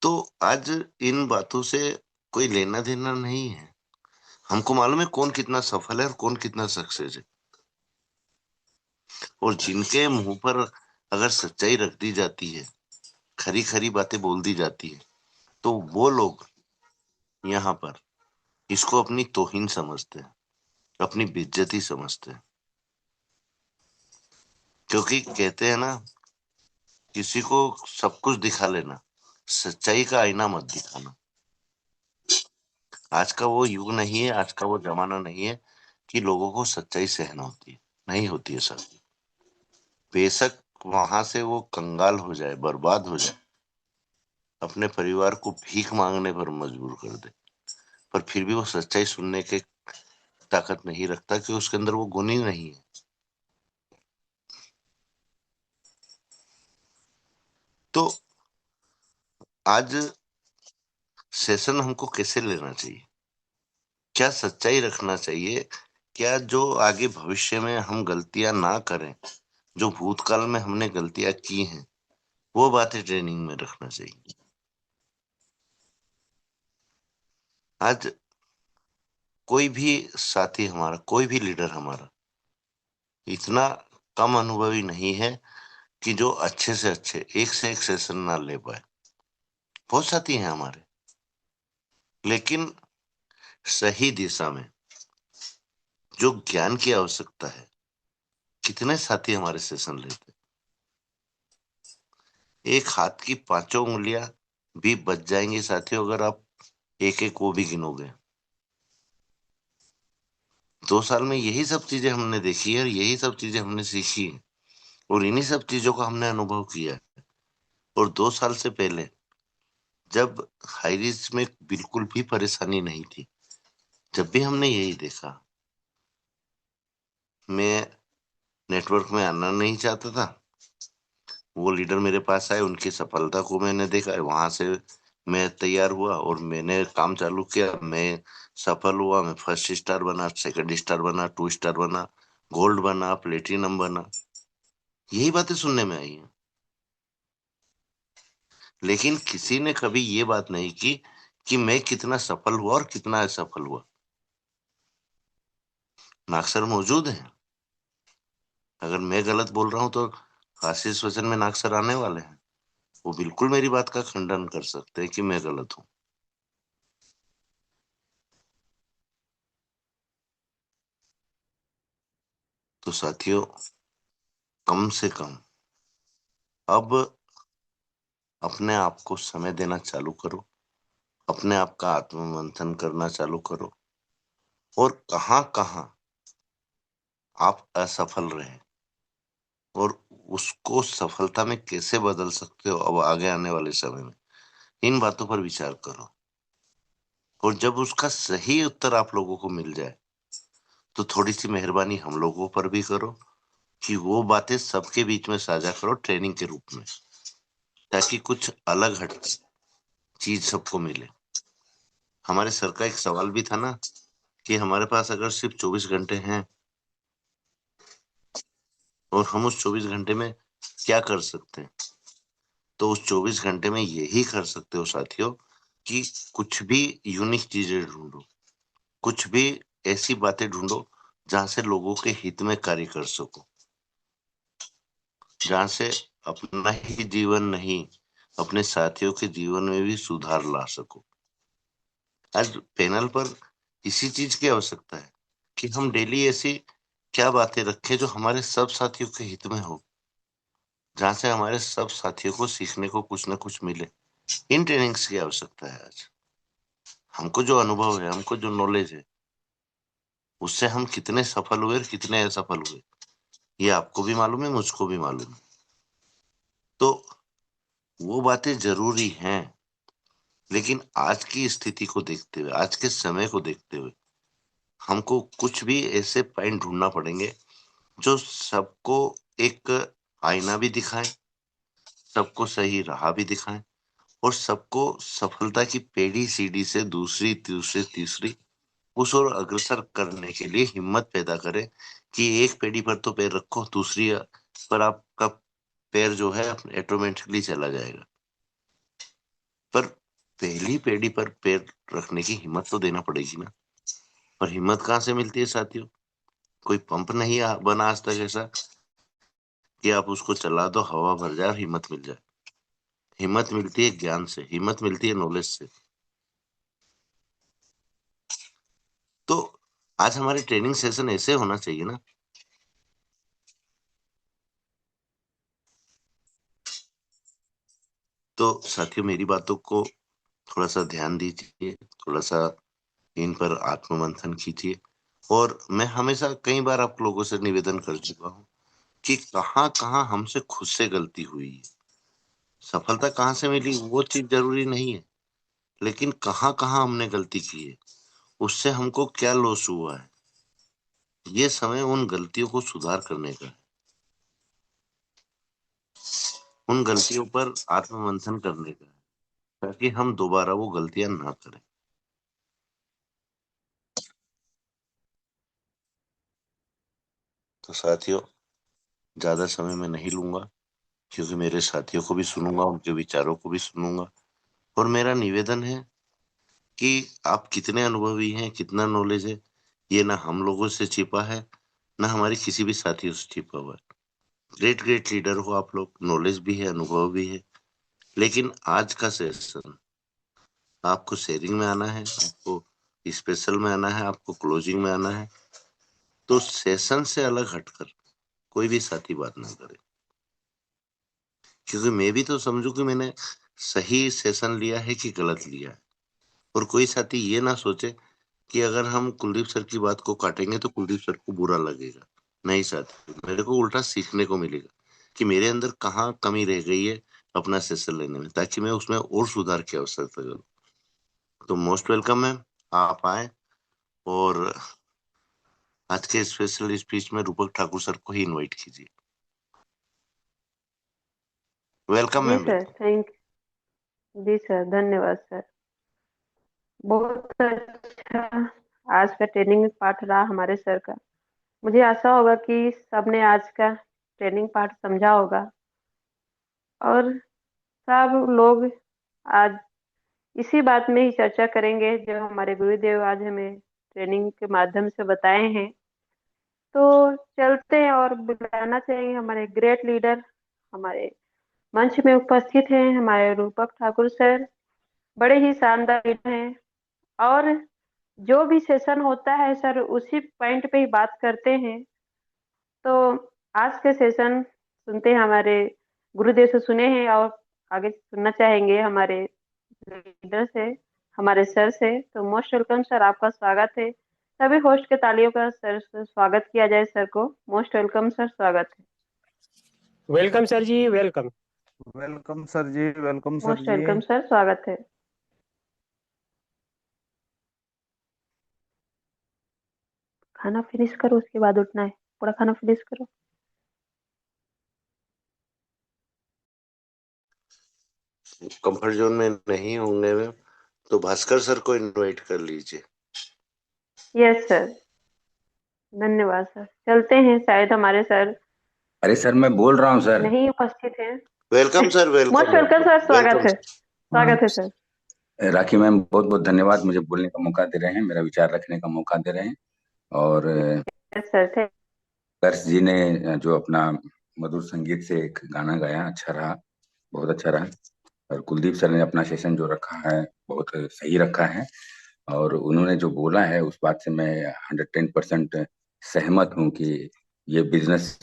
तो आज इन बातों से कोई लेना देना नहीं है। हमको मालूम है कौन कितना सफल है और कौन कितना सक्सेस है, और जिनके मुंह पर अगर सच्चाई रख दी जाती है, खरी खरी बातें बोल दी जाती है, तो वो लोग यहाँ पर इसको अपनी तौहीन समझते हैं, अपनी बेइज्जती समझते हैं। क्योंकि कहते हैं ना, किसी को सब कुछ दिखा लेना, सच्चाई का आईना मत दिखाना। आज का वो युग नहीं है, आज का वो जमाना नहीं है कि लोगों को सच्चाई सहना होती है, नहीं होती है सर। बेशक वहां से वो कंगाल हो जाए, बर्बाद हो जाए, अपने परिवार को भीख मांगने पर मजबूर कर दे, पर फिर भी वो सच्चाई सुनने के ताकत नहीं रखता, कि उसके अंदर वो गुण ही नहीं है। तो आज सेशन हमको कैसे लेना चाहिए, क्या सच्चाई रखना चाहिए, क्या जो आगे भविष्य में हम गलतियां ना करें, जो भूतकाल में हमने गलतियां की हैं, वो बातें ट्रेनिंग में रखना चाहिए। आज कोई भी साथी हमारा, कोई भी लीडर हमारा इतना कम अनुभवी नहीं है कि जो अच्छे से अच्छे एक से एक सेशन ना ले पाए। बहुत साथी हैं हमारे, लेकिन सही दिशा में जो ज्ञान की आवश्यकता है, कितने साथी हमारे सेशन लेते। एक हाथ की पांचों उंगलियां भी बच जाएंगी साथियों, अगर आप एक एक वो भी गिनोगे। 2 साल में यही सब चीजें हमने देखी है और यही सब चीजें हमने सीखी है और इन्हीं सब चीजों का हमने अनुभव किया है। और 2 साल से पहले जब हाई रिस्क में बिल्कुल भी परेशानी नहीं थी, जब भी हमने यही देखा, मैं नेटवर्क में आना नहीं चाहता था, वो लीडर मेरे पास आए, उनकी सफलता को मैंने देखा, वहां से मैं तैयार हुआ और मैंने काम चालू किया। मैं सफल हुआ, मैं फर्स्ट स्टार बना, सेकंड स्टार बना, 2 स्टार बना, गोल्ड बना, प्लेटिनम बना। यही बातें सुनने में आई हैं, लेकिन किसी ने कभी ये बात नहीं की कि मैं कितना सफल हुआ और कितना असफल हुआ। नाक्सर मौजूद है, अगर मैं गलत बोल रहा हूं तो आशीष वचन में नाक्सर आने वाले हैं, वो बिल्कुल मेरी बात का खंडन कर सकते हैं कि मैं गलत हूं। तो साथियों, कम से कम अब अपने आप को समय देना चालू करो, अपने आप का आत्ममंथन करना चालू करो, और कहां कहां आप असफल रहे और उसको सफलता में कैसे बदल सकते हो अब आगे आने वाले समय में, इन बातों पर विचार करो। और जब उसका सही उत्तर आप लोगों को मिल जाए तो थोड़ी सी मेहरबानी हम लोगों पर भी करो कि वो बातें सबके बीच में साझा करो ट्रेनिंग के रूप में, ताकि कुछ अलग हट चीज सबको मिले। हमारे सर का एक सवाल भी था ना कि हमारे पास अगर सिर्फ 24 घंटे हैं और हम उस 24 घंटे में क्या कर सकते हैं, तो उस 24 घंटे में यही कर सकते हो साथियों कि कुछ भी यूनिक चीजें ढूंढो, कुछ भी ऐसी बातें ढूंढो जहां से लोगों के हित में कार्य कर सको, जहां से अपना ही जीवन नहीं, अपने साथियों के जीवन में भी सुधार ला सको। आज पैनल पर इसी चीज की आवश्यकता है कि हम डेली ऐसी क्या बातें रखें जो हमारे सब साथियों के हित में हो, जहां से हमारे सब साथियों को सीखने को कुछ ना कुछ मिले। इन ट्रेनिंग्स की आवश्यकता है आज। हमको जो अनुभव है, हमको जो नॉलेज है, उससे हम कितने सफल हुए और कितने असफल हुए, ये आपको भी मालूम है, मुझको भी मालूम है। तो वो बातें जरूरी हैं, लेकिन आज की स्थिति को देखते हुए, आज के समय को देखते हुए, हमको कुछ भी ऐसे पॉइंट ढूंढना पड़ेंगे जो सबको एक आईना भी दिखाएं, सबको सही राह भी दिखाएं, और सबको सफलता की पेढ़ी सीढ़ी से दूसरी दूसरी तीसरी उस ओर अग्रसर करने के लिए हिम्मत पैदा करे कि एक पेढ़ी पर तो पैर रखो, दूसरी पर आपका पैर जो है ऑटोमेटिकली चला जाएगा। पर पहली पेढ़ी पर पैर रखने की हिम्मत तो देना पड़ेगी ना। और हिम्मत कहाँ से मिलती है साथियों? कोई पंप नहीं बना आज तक ऐसा कि आप उसको चला दो, हवा भर जाए और हिम्मत मिल जाए। हिम्मत मिलती है ज्ञान से, हिम्मत मिलती है नॉलेज से। तो आज हमारे ट्रेनिंग सेशन ऐसे होना चाहिए ना तो साथियों मेरी बातों को थोड़ा सा ध्यान दीजिए, थोड़ा सा इन पर आत्ममंथन कीजिए। और मैं हमेशा कई बार आप लोगों से निवेदन कर चुका हूँ कि कहाँ कहाँ हमसे खुद से गलती हुई है। सफलता कहाँ से मिली वो चीज जरूरी नहीं है, लेकिन कहाँ कहाँ हमने गलती की है, उससे हमको क्या लॉस हुआ है, ये समय उन गलतियों को सुधार करने का है, उन गलतियों पर आत्ममंथन करने का है, ताकि हम दोबारा वो गलतियां ना करें। तो साथियों ज्यादा समय मैं नहीं लूंगा, क्योंकि मेरे साथियों को भी सुनूंगा, उनके विचारों को भी सुनूंगा। और मेरा निवेदन है कि आप कितने अनुभवी हैं, कितना नॉलेज है, ये ना हम लोगों से छिपा है, ना हमारे किसी भी साथियों से छिपा हुआ है। ग्रेट ग्रेट लीडर हो आप लोग, नॉलेज भी है, अनुभव भी है, लेकिन आज का सेशन आपको शेयरिंग में आना है, आपको स्पेशल में आना है, आपको क्लोजिंग में आना है। तो सेशन से अलग हटकर कोई भी साथी बात ना करे, क्योंकि मैं भी तो समझू कि मैंने सही सेशन लिया है कि गलत लिया है। और कोई साथी ये ना सोचे कि अगर हम कुलदीप सर की बात को काटेंगे तो कुलदीप सर को बुरा लगेगा। नहीं साथी, मेरे को उल्टा सीखने को मिलेगा कि मेरे अंदर कहाँ कमी रह गई है अपना सेशन लेने में, ताकि मैं उसमें और सुधार की आवश्यकता करूँ। तो मोस्ट वेलकम है, आप आए। और आज के स्पेशल स्पीच में रूपक ठाकुर सर को ही इनवाइट कीजिए। वेलकम जी मैम। सर, थैंक जी सर, धन्यवाद सर। बहुत अच्छा आज का ट्रेनिंग पार्ट रहा हमारे सर का। मुझे आशा होगा कि सबने आज का ट्रेनिंग पार्ट समझा होगा और सब लोग आज इसी बात में ही चर्चा करेंगे जो हमारे गुरुदेव आज हमें ट्रेनिंग के माध्यम से बताए हैं। तो चलते हैं और बुलाना चाहेंगे हमारे ग्रेट लीडर, हमारे मंच में उपस्थित हैं हमारे रूपक ठाकुर सर। बड़े ही शानदार लीडर हैं और जो भी सेशन होता है सर उसी पॉइंट पे ही बात करते हैं। तो आज के सेशन सुनते हैं हमारे गुरुदेव से सुने हैं और आगे सुनना चाहेंगे हमारे लीडर से, हमारे सर से। तो मोस्ट वेलकम सर, आपका स्वागत है। सभी होस्ट के तालियों का सर से स्वागत किया जाए सर को। मोस्ट वेलकम सर, स्वागत है। वेलकम सर जी, वेलकम। वेलकम सर जी, वेलकम सर मोस्ट जी। वेलकम सर, स्वागत है। खाना फिनिश करो, उसके बाद उठना है। पूरा खाना फिनिश करो। कंफर्ट जोन में नहीं होंगे मैम, तो भास्कर सर को इनवाइट कर लीजिए। यस सर, धन्यवाद सर। चलते हैं, शायद हमारे सर अरे सर मैं बोल रहा हूँ सर। नहीं उपस्थित हैं। Welcome sir, most welcome welcome sir, स्वागत वेलकम। है, स्वागत है सर। राखी मैम बहुत बहुत धन्यवाद, मुझे बोलने का मौका दे रहे हैं, मेरा विचार रखने का मौका दे रहे हैं। और यस सर, दर्श जी ने जो अपना मधुर संगीत से एक गाना गाया, अच्छा रहा, बहुत अच्छा रहा। और कुलदीप सर ने अपना सेशन जो रखा है बहुत सही रखा है। और उन्होंने जो बोला है उस बात से मैं 110% सहमत हूँ कि ये बिजनेस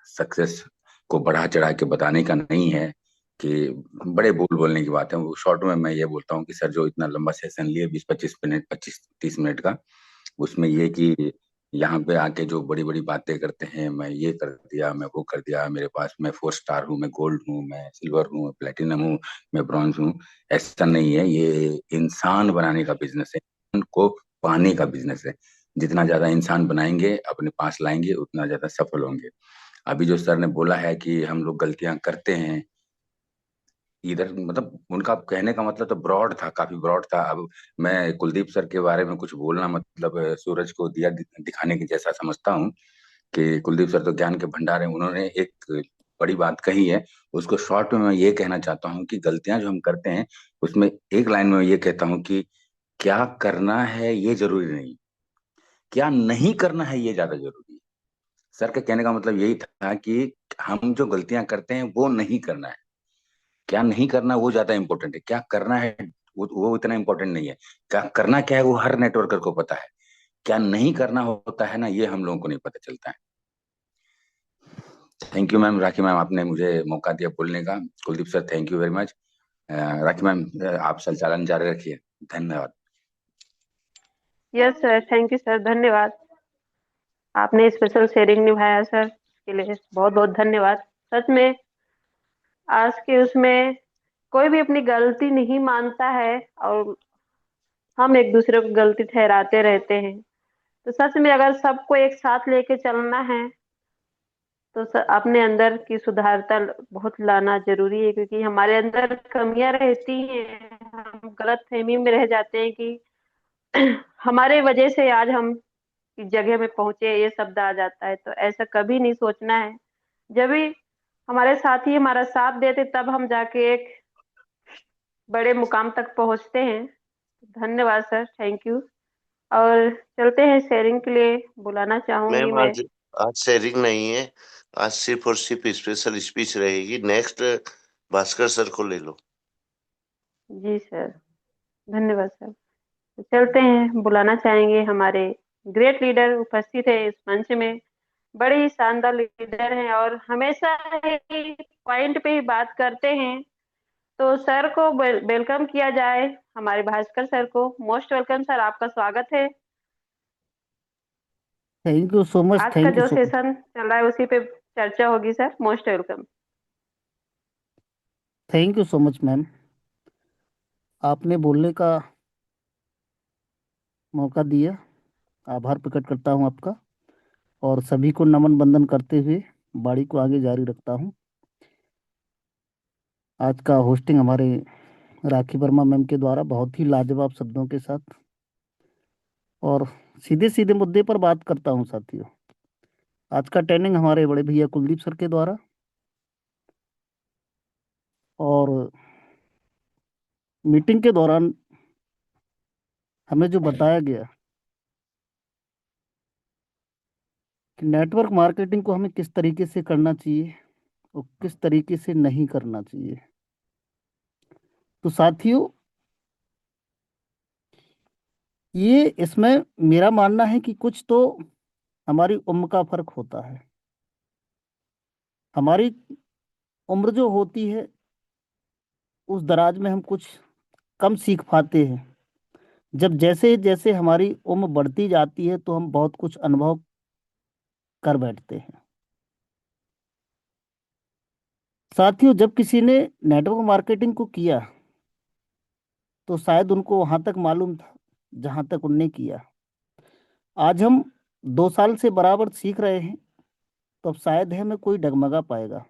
सक्सेस को बढ़ा चढ़ा के बताने का नहीं है, कि बड़े बोल बोलने की बात है। वो शॉर्ट में मैं ये बोलता हूँ कि सर जो इतना लंबा सेशन लिए 20-25 मिनट, 25-30 मिनट का, उसमें ये कि यहाँ पे आके जो बड़ी बड़ी बातें करते हैं, मैं ये कर दिया, मैं वो कर दिया, मेरे पास मैं 4 स्टार हूँ, मैं गोल्ड हूँ, मैं सिल्वर हूँ, मैं प्लेटिनम हूँ, मैं ब्रॉन्ज हूँ, ऐसा नहीं है। ये इंसान बनाने का बिजनेस है, उनको पाने का बिजनेस है। जितना ज्यादा इंसान बनाएंगे, अपने पास लाएंगे, उतना ज्यादा सफल होंगे। अभी जो सर ने बोला है कि हम लोग गलतियां करते हैं इधर, मतलब उनका कहने का मतलब तो ब्रॉड था, काफी ब्रॉड था। अब मैं कुलदीप सर के बारे में कुछ बोलना मतलब सूरज को दिया दिखाने के जैसा समझता हूँ, कि कुलदीप सर तो ज्ञान के भंडार हैं। उन्होंने एक बड़ी बात कही है, उसको शॉर्ट में मैं ये कहना चाहता हूँ कि गलतियां जो हम करते हैं उसमें एक लाइन में ये कहता हूँ कि क्या करना है ये जरूरी नहीं, क्या नहीं करना है ये ज्यादा जरूरी है। सर के कहने का मतलब यही था कि हम जो गलतियां करते हैं वो नहीं करना है, क्या नहीं करना वो ज्यादा इंपॉर्टेंट है। क्या करना है वो इतना इंपॉर्टेंट नहीं है। क्या करना क्या है वो हर नेटवर्कर को पता है, क्या नहीं करना होता है ना, ये हम लोगों को नहीं पता चलता है। Thank you ma'am, rakhi ma'am, आपने मुझे मौका दिया बोलने का। Kuldeep sir thank you very much. Rakhi ma'am, आप संचालन जारी रखिए। धन्यवाद। Yes sir, thank you sir, धन्यवाद। आपने स्पेशल शेयरिंग निभाया सर, इसके लिए बहुत बहुत धन्यवाद। सच में आज के उसमें कोई भी अपनी गलती नहीं मानता है, और हम एक दूसरे को गलती ठहराते रहते हैं। तो सच में अगर सबको एक साथ लेके चलना है तो अपने अंदर की सुधारता बहुत लाना जरूरी है, क्योंकि हमारे अंदर कमियां रहती हैं। हम गलत फहमी में रह जाते हैं कि हमारे वजह से आज हम इस जगह में पहुंचे, ये शब्द आ जाता है। तो ऐसा कभी नहीं सोचना है। जब भी हमारे साथी हमारा साथ देते तब हम जाके एक बड़े मुकाम तक पहुंचते हैं। धन्यवाद सर, थैंक यू। और चलते हैं शेयरिंग के लिए, बुलाना चाहूंगी मैम मैं। आज आज शेयरिंग नहीं है। आज सिर्फ और सिर्फ स्पेशल स्पीच रहेगी। नेक्स्ट भास्कर सर को ले लो। जी सर, धन्यवाद सर। तो चलते हैं, बुलाना चाहेंगे हमारे ग्रेट लीडर उपस्थित है इस मंच में। बड़े ही शानदार लीडर हैं और हमेशा ही पॉइंट पे ही बात करते हैं। तो सर को वेलकम किया जाए, हमारे भास्कर सर को। मोस्ट वेलकम सर, आपका स्वागत है। थैंक यू सो मच, आज का थैंक यू जो सो मच। सेशन चल रहा है उसी पे चर्चा होगी sir. Most welcome. Thank you so much ma'am, आपने बोलने का मौका दिया। आभार प्रकट करता हूं आपका, और सभी को नमन बंदन करते हुए बाड़ी को आगे जारी रखता हूं। आज का होस्टिंग हमारे राखी वर्मा मैम के द्वारा बहुत ही लाजवाब शब्दों के साथ, और सीधे सीधे मुद्दे पर बात करता हूं साथियों। आज का ट्रेनिंग हमारे बड़े भैया कुलदीप सर के द्वारा, और मीटिंग के दौरान हमें जो बताया गया कि नेटवर्क मार्केटिंग को हमें किस तरीके से करना चाहिए और किस तरीके से नहीं करना चाहिए। तो साथियों, ये इसमें मेरा मानना है कि कुछ तो हमारी उम्र का फर्क होता है। हमारी उम्र जो होती है उस दराज में हम कुछ कम सीख पाते हैं। जब जैसे जैसे हमारी उम्र बढ़ती जाती है तो हम बहुत कुछ अनुभव कर बैठते हैं। साथियों, जब किसी ने नेटवर्क मार्केटिंग को किया तो शायद उनको वहां तक मालूम था जहां तक उनने किया। आज हम 2 साल से बराबर सीख रहे हैं, तो अब शायद है हमें कोई डगमगा पाएगा।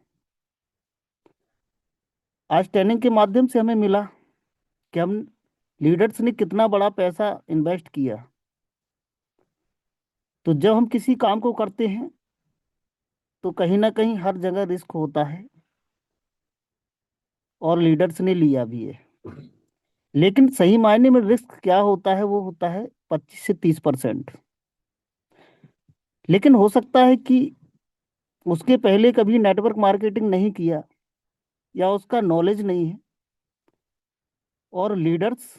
आज ट्रेनिंग के माध्यम से हमें मिला कि हम लीडर्स ने कितना बड़ा पैसा इन्वेस्ट किया। तो जब हम किसी काम को करते हैं तो कहीं ना कहीं हर जगह रिस्क होता है, और लीडर्स ने लिया भी है। लेकिन सही मायने में रिस्क क्या होता है, वो होता है 25 से 30%। लेकिन हो सकता है कि उसके पहले कभी नेटवर्क मार्केटिंग नहीं किया, या उसका नॉलेज नहीं है, और लीडर्स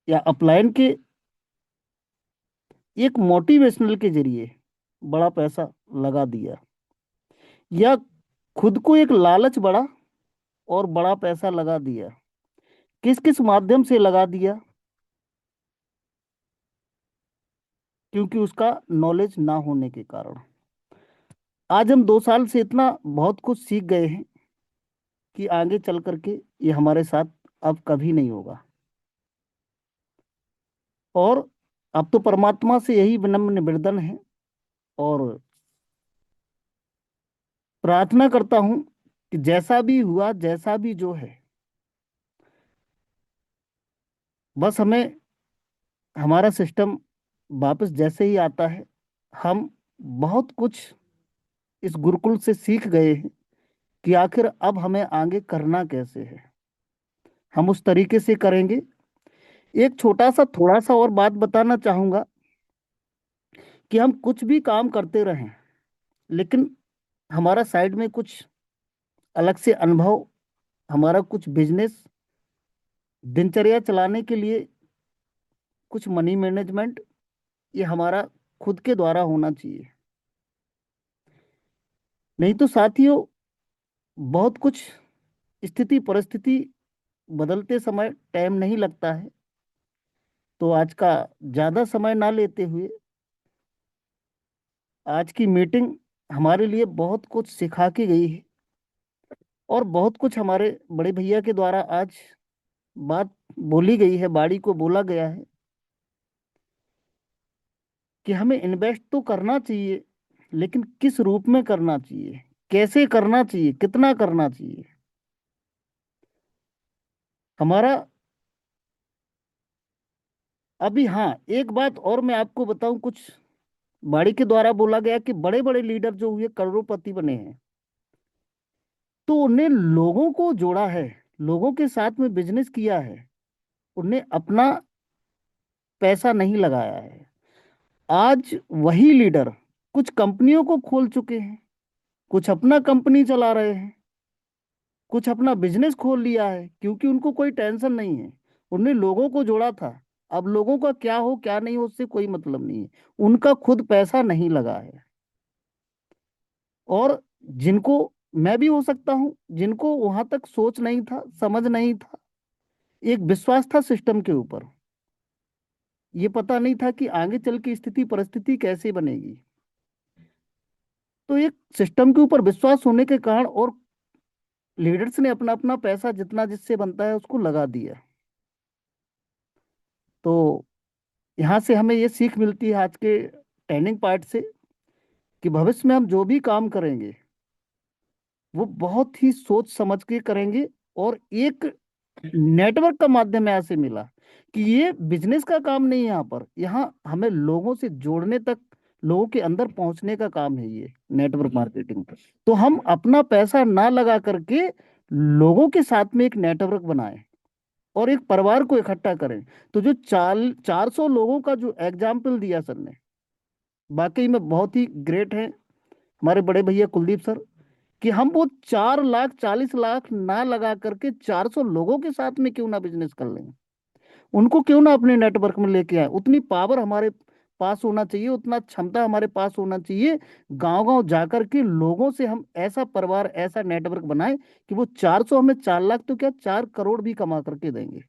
या अपलाइन के एक मोटिवेशनल के जरिए बड़ा पैसा लगा दिया, या खुद को एक लालच बढ़ा और बड़ा पैसा लगा दिया। किस किस माध्यम से लगा दिया? क्योंकि उसका नॉलेज ना होने के कारण। आज हम 2 साल से इतना बहुत कुछ सीख गए हैं कि आगे चल करके ये हमारे साथ अब कभी नहीं होगा। और अब तो परमात्मा से यही विनम्र निवेदन है, और प्रार्थना करता हूं कि जैसा भी हुआ, जैसा भी जो है, बस हमें हमारा सिस्टम वापस जैसे ही आता है, हम बहुत कुछ इस गुरुकुल से सीख गए हैं कि आखिर अब हमें आगे करना कैसे है। हम उस तरीके से करेंगे। एक छोटा सा थोड़ा सा और बात बताना चाहूंगा कि हम कुछ भी काम करते रहें, लेकिन हमारा साइड में कुछ अलग से अनुभव, हमारा कुछ बिजनेस, दिनचर्या चलाने के लिए कुछ मनी मैनेजमेंट, ये हमारा खुद के द्वारा होना चाहिए। नहीं तो साथियों, बहुत कुछ स्थिति परिस्थिति बदलते समय टाइम नहीं लगता है, तो आज का ज़्यादा समय ना लेते हुए आज की मीटिंग हमारे लिए बहुत कुछ सिखा के गई है, और बहुत कुछ हमारे बड़े भैया के द्वारा आज बात बोली गई है, बाड़ी को बोला गया है कि हमें इन्वेस्ट तो करना चाहिए, लेकिन किस रूप में करना चाहिए, कैसे करना चाहिए, कितना करना चाहिए। हमारा अभी, हाँ, एक बात और मैं आपको बताऊं, कुछ बाड़ी के द्वारा बोला गया कि बड़े बड़े लीडर जो हुए करोड़पति बने हैं, तो उन्हें लोगों को जोड़ा है, लोगों के साथ में बिजनेस किया है, उन्हें अपना पैसा नहीं लगाया है। आज वही लीडर कुछ कंपनियों को खोल चुके हैं, कुछ अपना कंपनी चला रहे हैं, कुछ अपना बिजनेस खोल लिया है, क्योंकि उनको कोई टेंशन नहीं है। उन्हें लोगों को जोड़ा था, अब लोगों का क्या हो क्या नहीं हो उससे कोई मतलब नहीं है, उनका खुद पैसा नहीं लगा है। और जिनको, मैं भी हो सकता हूं, जिनको वहां तक सोच नहीं था, समझ नहीं था, एक विश्वास था सिस्टम के ऊपर, ये पता नहीं था कि आगे चल के स्थिति परिस्थिति कैसे बनेगी, तो एक सिस्टम के ऊपर विश्वास होने के कारण और लीडर्स ने अपना अपना पैसा जितना जिससे बनता है उसको लगा दिया। तो यहाँ से हमें ये सीख मिलती है आज के ट्रेनिंग पार्ट से, कि भविष्य में हम जो भी काम करेंगे वो बहुत ही सोच समझ के करेंगे। और एक नेटवर्क का माध्यम यहाँ से मिला कि ये बिजनेस का काम नहीं है, यहाँ हमें लोगों से जोड़ने तक, लोगों के अंदर पहुंचने का काम है ये नेटवर्क मार्केटिंग। तो हम अपना पैसा ना लगा करके लोगों के साथ में एक नेटवर्क बनाएं और एक परिवार को इकट्ठा करें। तो जो 400 लोगों का जो एग्जाम्पल दिया सर ने, वाकई में बहुत ही ग्रेट है हमारे बड़े भैया कुलदीप सर, कि हम वो 4,40,00,000 ना लगा करके 400 लोगों के साथ में क्यों ना बिजनेस कर लें, उनको क्यों ना अपने नेटवर्क में लेके आए। उतनी पावर हमारे पास होना चाहिए, उतना क्षमता हमारे पास होना चाहिए, गांव गांव जाकर के लोगों से हम ऐसा परिवार, ऐसा नेटवर्क बनाए कि वो 400 हमें 4 लाख तो क्या 4 करोड़ भी कमा करके देंगे,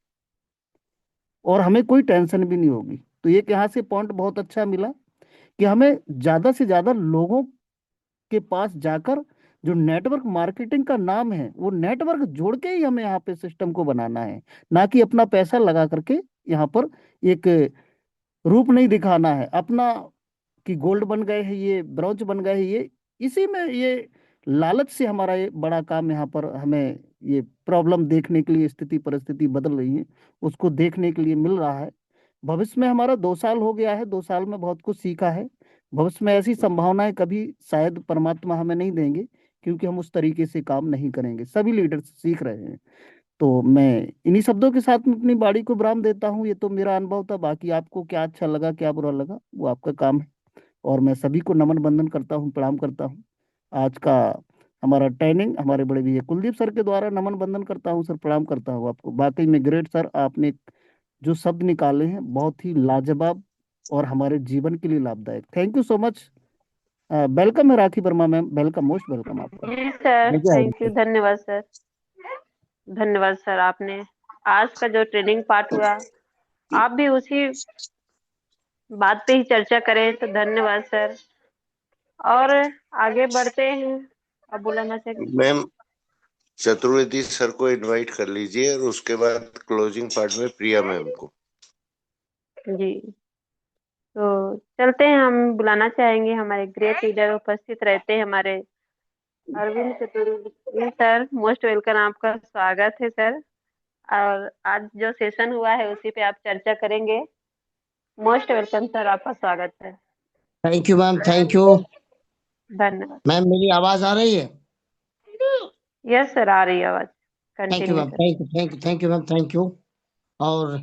और हमें कोई टेंशन भी नहीं होगी। तो एक यहाँ से पॉइंट बहुत अच्छा मिला कि हमें ज्यादा से ज्यादा लोगों के पास जाकर, जो नेटवर्क मार्केटिंग का नाम है, वो नेटवर्क जोड़ के ही हमें यहाँ पे सिस्टम को बनाना है, ना कि अपना पैसा लगा करके यहाँ पर एक रूप नहीं दिखाना है अपना, कि गोल्ड बन गए हैं ये, ब्रॉन्ज बन गए हैं ये। इसी में ये लालच से हमारा ये बड़ा काम यहाँ पर हमें ये प्रॉब्लम देखने के लिए, स्थिति परिस्थिति बदल रही है उसको देखने के लिए मिल रहा है। भविष्य में हमारा 2 साल हो गया है, 2 साल में बहुत कुछ सीखा है। भविष्य में ऐसी संभावनाएं कभी शायद परमात्मा हमें नहीं देंगे, क्योंकि हम उस तरीके से काम नहीं करेंगे। सभी लीडर्स सीख रहे हैं। तो मैं इन्हीं शब्दों के साथ में अपनी बाड़ी को विराम देता हूँ। ये तो मेरा अनुभव था, बाकी आपको क्या अच्छा लगा क्या बुरा लगा वो आपका काम है। और मैं सभी को नमन बंदन करता हूँ, प्रणाम करता हूँ। आज का हमारा ट्रेनिंग हमारे बड़े भैया कुलदीप सर के द्वारा नमन बंदन करता हूँ सर, प्रणाम करता हूँ आपको। वाकई में ग्रेट सर, आपने जो शब्द निकाले हैं बहुत ही लाजवाब और हमारे जीवन के लिए लाभदायक। Thank you so much. Welcome है Rakhi Verma ma'am, welcome, most welcome आपका। जी सर, जय थैंक यू, हिंद। धन्यवाद सर। धन्यवाद सर, आपने आज का जो ट्रेनिंग पार्ट हुआ आप भी उसी बात पे ही चर्चा करें, तो धन्यवाद सर। और आगे बढ़ते हैं, अब बुलाना चाहिए। मैम चतुर्वेदी सर को इनवाइट कर लीजिए और उसके बाद क्लोजिंग पार्ट में प्रिया मैम को। जी, तो चलते हैं, हम बुलाना चाहेंगे हमारे ग्रेट लीडर उपस्थित रहते हैं हमारे Arvind Chaturvedi sir. Most welcome, आपका स्वागत है सर। और आज जो सेशन हुआ है उसी पे आप चर्चा करेंगे। मोस्ट वेलकम सर, आपका स्वागत है। Thank you ma'am, thank you धन्यवाद। मैम। मेरी आवाज आ रही है? यस सर, आ रही है आवाज। Thank you continue ma'am, sir. Thank you, thank you, thank you ma'am, thank you. और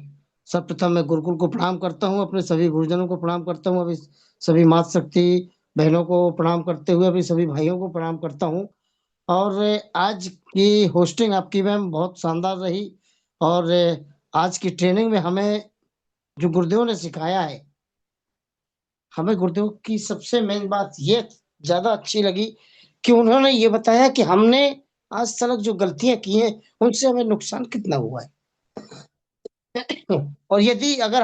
सर्वप्रथम मैं गुरुकुल को प्रणाम करता हूँ, अपने सभी गुरुजनों को प्रणाम करता हूँ, अभी सभी माता शक्ति बहनों को प्रणाम करते हुए अभी सभी भाइयों को प्रणाम करता हूँ। और आज की होस्टिंग आपकी मैम बहुत शानदार रही। और आज की ट्रेनिंग में हमें जो गुरुदेव ने सिखाया है, हमें गुरुदेव की सबसे मेन बात ये ज्यादा अच्छी लगी कि उन्होंने ये बताया कि हमने आज तक जो गलतियां की हैं उनसे हमें नुकसान कितना हुआ है। और यदि अगर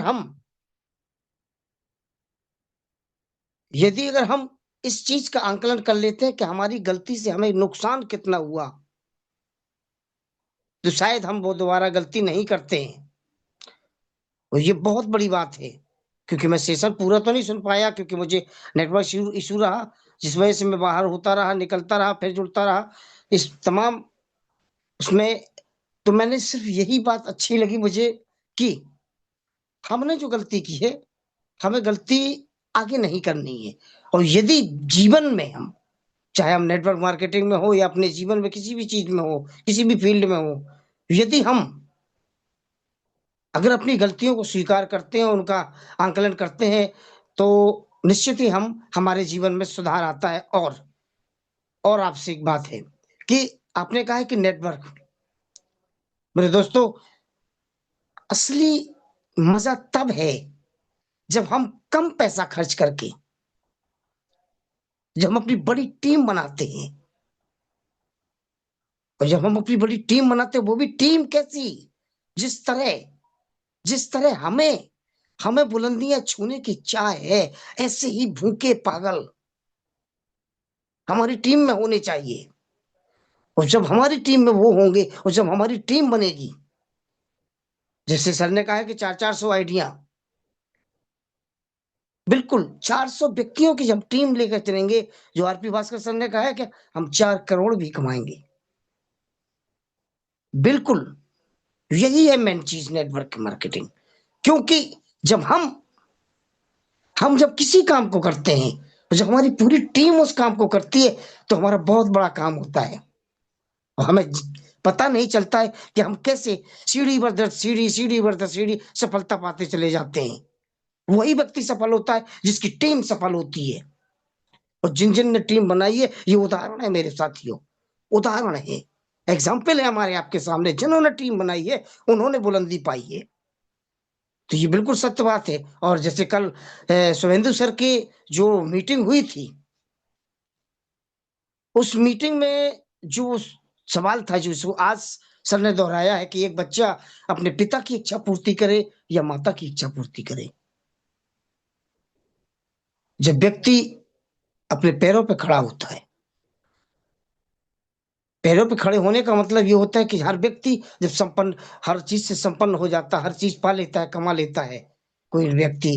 हम इस चीज का आंकलन कर लेते हैं कि हमारी गलती से हमें नुकसान कितना हुआ, तो शायद हम वो दोबारा गलती नहीं करते हैं। और ये बहुत बड़ी बात है, क्योंकि मैं सेशन पूरा तो नहीं सुन पाया, क्योंकि मुझे नेटवर्क इशू इशू रहा, जिस वजह से मैं बाहर होता रहा, निकलता रहा, फिर जुड़ता रहा इस तमाम उसमें। तो मैंने सिर्फ यही बात अच्छी लगी मुझे कि हमने जो गलती की है, हमें गलती आगे नहीं करनी है। और यदि जीवन में हम, चाहे हम नेटवर्क मार्केटिंग में हो या अपने जीवन में किसी भी चीज में हो, किसी भी फील्ड में हो, यदि हम अगर अपनी गलतियों को स्वीकार करते हैं, उनका आंकलन करते हैं, तो निश्चित ही हम हमारे जीवन में सुधार आता है। और आपसे एक बात है कि आपने कहा है कि नेटवर्क, मेरे दोस्तों, असली मजा तब है जब हम कम पैसा खर्च करके, जब हम अपनी बड़ी टीम बनाते हैं। और जब हम अपनी बड़ी टीम बनाते हैं, वो भी टीम कैसी, जिस तरह हमें हमें बुलंदियां छूने की चाह है, ऐसे ही भूखे पागल हमारी टीम में होने चाहिए। और जब हमारी टीम में वो होंगे, और जब हमारी टीम बनेगी, जैसे सर ने कहा है कि 400 आइडिया, बिल्कुल 400 व्यक्तियों की जब टीम लेकर चलेंगे, जो आरपी भास्कर सर ने कहा है कि हम 4 करोड़ भी कमाएंगे। बिल्कुल यही है मेन चीज नेटवर्क मार्केटिंग। क्योंकि जब हम जब किसी काम को करते हैं, तो जब हमारी पूरी टीम उस काम को करती है, तो हमारा बहुत बड़ा काम होता है। और हमें पता नहीं चलता है कि हम कैसे सीढ़ी पर दर सीढ़ी, सीढ़ी पर दर सीढ़ी सफलता पाते चले जाते हैं। वही व्यक्ति सफल होता है जिसकी टीम सफल होती है। और जिन जिन ने टीम बनाई है, ये उदाहरण है मेरे साथियों, उदाहरण है, एग्जाम्पल है हमारे आपके सामने। जिन्होंने टीम बनाई है, उन्होंने बुलंदी पाई है। तो ये बिल्कुल सत्य बात है। और जैसे कल शुभेंदु सर की जो मीटिंग हुई थी, उस मीटिंग में जो सवाल था, जो आज सर ने दोहराया है कि एक बच्चा अपने पिता की इच्छा पूर्ति करे या माता की इच्छा पूर्ति करे। जब व्यक्ति अपने पैरों पे खड़ा होता है, पैरों पे खड़े होने का मतलब ये होता है कि हर व्यक्ति जब संपन्न, हर चीज से संपन्न हो जाता है, हर चीज पा लेता है, कमा लेता है कोई व्यक्ति,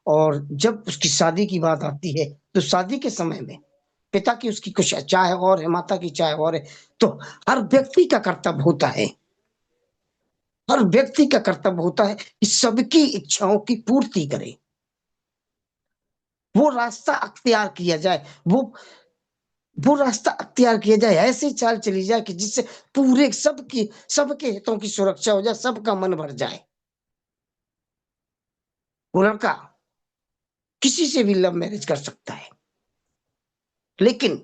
और जब उसकी शादी की बात आती है, तो शादी के समय में पिता की उसकी कुछ चाह और है, माता की चाह और है। तो हर व्यक्ति का कर्तव्य होता है, हर व्यक्ति का कर्तव्य होता है कि सबकी इच्छाओं की पूर्ति करे, वो रास्ता अख्तियार किया जाए, वो रास्ता अख्तियार किया जाए, ऐसी चाल चली जाए कि जिससे पूरे सबके हितों की सुरक्षा हो जाए, सबका मन भर जाए। वो लड़का किसी से भी लव मैरिज कर सकता है, लेकिन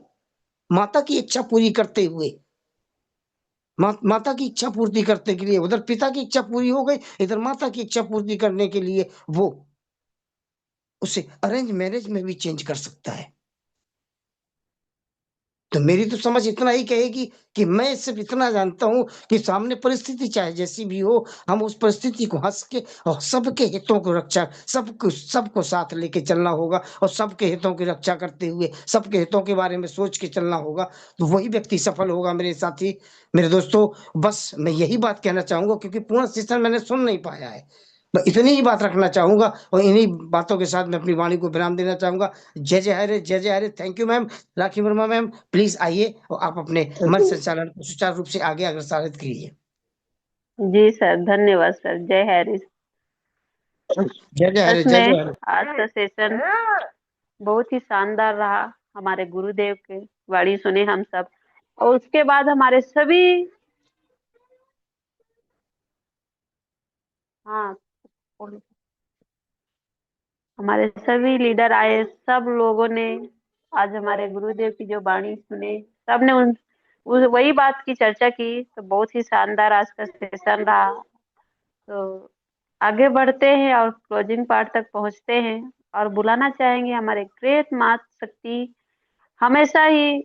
माता की इच्छा पूरी करते हुए, माता की इच्छा पूर्ति करने के लिए, उधर पिता की इच्छा पूरी हो गई, इधर माता की इच्छा पूर्ति करने के लिए वो उसे अरेंज मैरिज में भी चेंज कर सकता है। तो मेरी तो समझ इतना ही कहेगी कि मैं सिर्फ इतना जानता हूं कि सामने परिस्थिति चाहे जैसी भी हो, हम उस परिस्थिति को हंस के और सबके हितों को रक्षा, सबको साथ लेके चलना होगा, और सबके हितों की रक्षा करते हुए सबके हितों के बारे में सोच के चलना होगा। तो वही व्यक्ति सफल होगा मेरे साथी, मेरे दोस्तों। बस मैं यही बात कहना चाहूंगा, क्योंकि पूर्ण सेशन मैंने सुन नहीं पाया है। मैं इतनी ही बात रखना चाहूंगा, और इन्हीं बातों के साथ मैं अपनी वाणी को विराम देना चाहूंगा। जय जय हरे, जय जय हरे। Thank you ma'am. Rakhi Verma ma'am, please आइए और आप अपने मंच संचालन को सुचारू रूप से आगे अग्रसर कीजिए। जी सर, धन्यवाद सर। जय हरि। जय जय हरे, सच जय जय में हरे। आज का सेशन बहुत ही शानदार रहा। हमारे गुरुदेव के वाणी सुने हम सब, और उसके बाद हाँ हमारे सभी लीडर आए, सब लोगों ने आज हमारे गुरुदेव की जो वाणी सुने, सबने वही बात की चर्चा की। तो बहुत ही शानदार आज का सेशन रहा। तो आगे बढ़ते हैं और क्लोजिंग पार्ट तक पहुंचते हैं, और बुलाना चाहेंगे हमारे ग्रेट माता शक्ति, हमेशा ही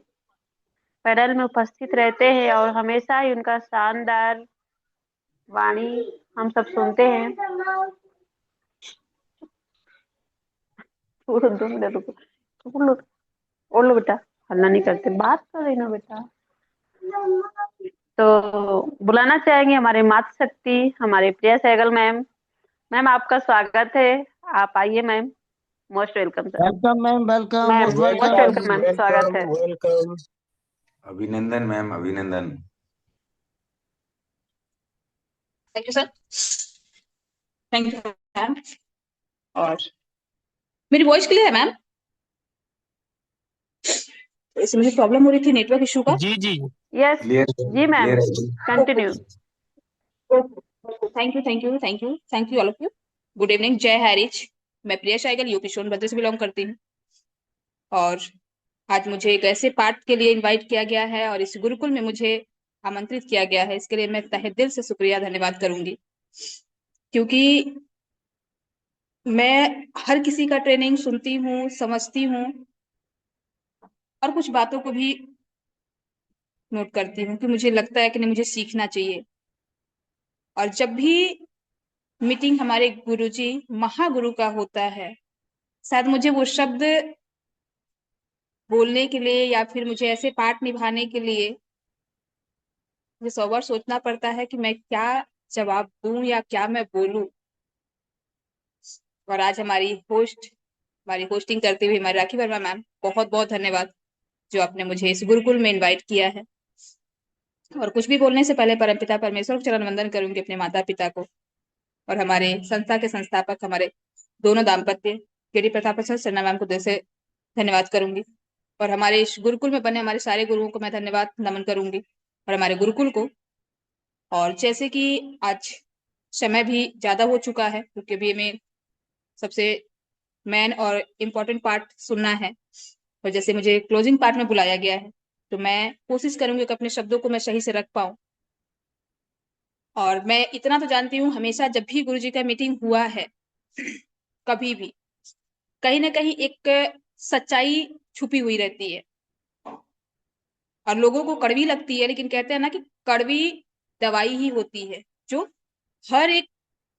पैनल में उपस्थित रहते हैं और हमेशा ही उनका शानदार वाणी हम सब सुनते हैं। रुको 2 मिनट रुको। और लो बेटा, हल्ला नहीं करते, बात कर रही ना बेटा। तो बुलाना चाहेंगे हमारे मातृ शक्ति, हमारे प्रिया सहगल मैम। मैम आपका स्वागत है, आप आइए ma'am. Most welcome sir. Welcome ma'am, welcome, ma'am most most welcome. Welcome ma'am, स्वागत है। वेलकम। अभिनंदन मैम, अभिनंदन। Thank you sir. Thank you ma'am. और मेरी वॉइस क्लियर है मैम? इसमें मुझे प्रॉब्लम हो रही थी नेटवर्क इशू का। जी जी यस क्लियर जी मैम, क्लियर है। Continue. Thank you thank you thank you thank you all of you. Good evening, जय हरिच। मैं प्रिया शाइगल यूपी सोनभद्र से बिलोंग करती हूँ और आज मुझे एक ऐसे पाठ के लिए इनवाइट किया गया है और इस गुरुकुल में मुझे आमंत्रित किया गया है। इसके लिए मैं तहे दिल से शुक्रिया धन्यवाद करूंगी, क्योंकि मैं हर किसी का ट्रेनिंग सुनती हूँ, समझती हूँ और कुछ बातों को भी नोट करती हूँ कि मुझे लगता है कि नहीं, मुझे सीखना चाहिए। और जब भी मीटिंग हमारे गुरुजी महागुरु का होता है, शायद मुझे वो शब्द बोलने के लिए या फिर मुझे ऐसे पाठ निभाने के लिए मुझे 100 बार सोचना पड़ता है कि मैं क्या जवाब दूं या क्या मैं बोलूं। और आज हमारी होस्टिंग करते हुए हमारी राखी वर्मा मैम, बहुत बहुत धन्यवाद जो आपने मुझे इस गुरुकुल में इनवाइट किया है। और कुछ भी बोलने से पहले परमपिता परमेश्वर को चरण वंदन करूंगी, अपने माता पिता को और हमारे संस्था के संस्थापक हमारे दोनों दाम्पत्य केडी प्रताप सर, सन्ना मैम को दिल से धन्यवाद करूंगी। और हमारे इस गुरुकुल में बने हमारे सारे गुरुओं को मैं धन्यवाद नमन करूंगी और हमारे गुरुकुल को। और जैसे कि आज समय भी ज्यादा हो चुका है, क्योंकि अभी हमें सबसे मेन और इम्पोर्टेंट पार्ट सुनना है और जैसे मुझे क्लोजिंग पार्ट में बुलाया गया है, तो मैं कोशिश करूंगी कि अपने शब्दों को मैं सही से रख पाऊं। और मैं इतना तो जानती हूँ, हमेशा जब भी गुरुजी का मीटिंग हुआ है, कभी भी कहीं ना कहीं एक सच्चाई छुपी हुई रहती है और लोगों को कड़वी लगती है, लेकिन कहते हैं ना कि कड़वी दवाई ही होती है जो हर एक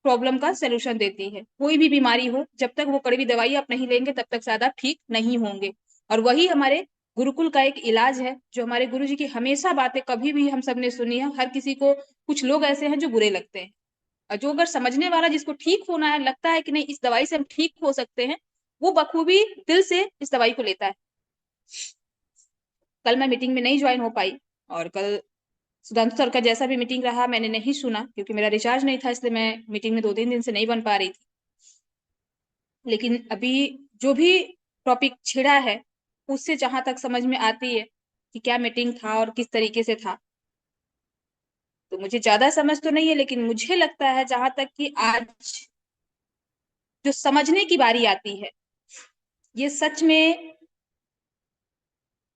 प्रॉब्लम का सलूशन देती है। कोई भी बीमारी हो, जब तक वो कड़वी दवाई आप नहीं लेंगे तब तक ज्यादा ठीक नहीं होंगे। और वही हमारे गुरुकुल का एक इलाज है, जो हमारे गुरुजी की हमेशा बातें कभी भी हम सबने सुनी है। हर किसी को, कुछ लोग ऐसे हैं जो बुरे लगते हैं और जो अगर समझने वाला, जिसको ठीक होना है, लगता है कि नहीं इस दवाई से हम ठीक हो सकते हैं, वो बखूबी दिल से इस दवाई को लेता है। कल मैं मीटिंग में नहीं ज्वाइन हो पाई और कल सुधांशु सर का जैसा भी मीटिंग रहा मैंने नहीं सुना, क्योंकि मेरा रिचार्ज नहीं था, इसलिए मैं मीटिंग में 2-3 दिन से नहीं बन पा रही थी। लेकिन अभी जो भी टॉपिक छिड़ा है, उससे जहां तक समझ में आती है कि क्या मीटिंग था और किस तरीके से था, तो मुझे ज्यादा समझ तो नहीं है, लेकिन मुझे लगता है जहां तक कि आज जो समझने की बारी आती है, ये सच में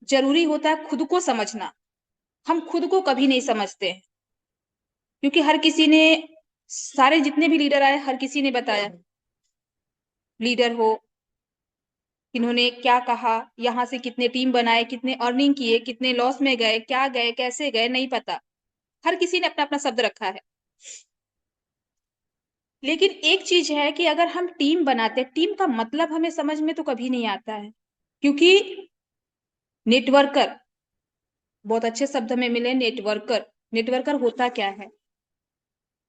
जरूरी होता है खुद को समझना। हम खुद को कभी नहीं समझते हैं, क्योंकि हर किसी ने, सारे जितने भी लीडर आए, हर किसी ने बताया, लीडर हो इन्होंने क्या कहा, यहाँ से कितने टीम बनाए, कितने अर्निंग किए, कितने लॉस में गए, क्या गए, कैसे गए, नहीं पता। हर किसी ने अपना अपना शब्द रखा है। लेकिन एक चीज है कि अगर हम टीम बनाते, टीम का मतलब हमें समझ में तो कभी नहीं आता है, क्योंकि नेटवर्कर, बहुत अच्छे शब्द हमें मिले, नेटवर्कर। नेटवर्कर होता क्या है?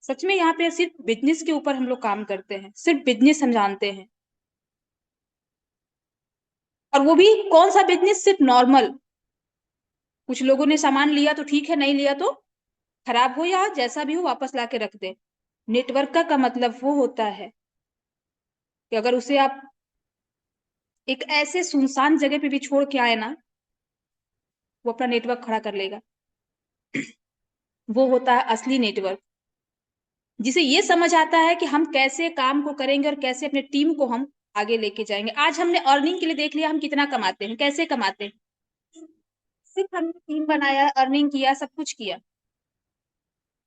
सच में यहाँ पे सिर्फ बिजनेस के ऊपर हम लोग काम करते हैं, सिर्फ बिजनेस हम जानते हैं, और वो भी कौन सा बिजनेस? सिर्फ नॉर्मल। कुछ लोगों ने सामान लिया तो ठीक है, नहीं लिया तो खराब हो या जैसा भी हो वापस ला के रख दे। नेटवर्क का मतलब वो होता है कि अगर उसे आप एक ऐसे सुनसान जगह पे भी छोड़ के आए ना, वो अपना नेटवर्क खड़ा कर लेगा। वो होता है असली नेटवर्क, जिसे ये समझ आता है कि हम कैसे काम को करेंगे और कैसे अपने टीम को हम आगे लेके जाएंगे। आज हमने अर्निंग के लिए देख लिया हम कितना कमाते हैं, कैसे कमाते हैं। सिर्फ हमने टीम बनाया, अर्निंग किया, सब कुछ किया,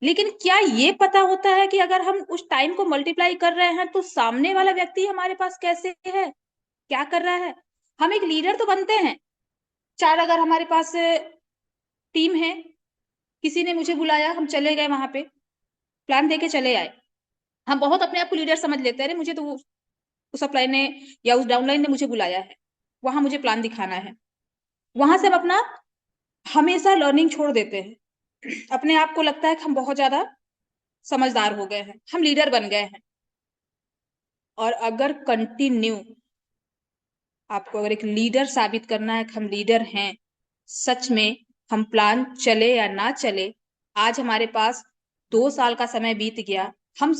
लेकिन क्या ये पता होता है कि अगर हम उस टाइम को मल्टीप्लाई कर रहे हैं तो सामने वाला व्यक्ति हमारे पास कैसे है, क्या कर रहा है? हम एक लीडर तो बनते हैं, चार अगर हमारे पास टीम है, किसी ने मुझे बुलाया, हम चले गए वहां पे, प्लान देके चले आए। हम बहुत अपने आप को लीडर समझ लेते हैं, अरे मुझे तो उस अपलाइन ने या उस डाउनलाइन ने मुझे बुलाया है, वहां मुझे प्लान दिखाना है। वहां से हम अपना हमेशा लर्निंग छोड़ देते हैं। अपने आप को लगता है कि हम बहुत ज्यादा समझदार हो गए हैं, हम लीडर बन गए हैं। और अगर कंटिन्यू आपको अगर एक लीडर साबित करना है कि हम लीडर हैं, सच में, हम प्लान चले या ना चले, आज हमारे पास 2 साल का समय बीत गया। हम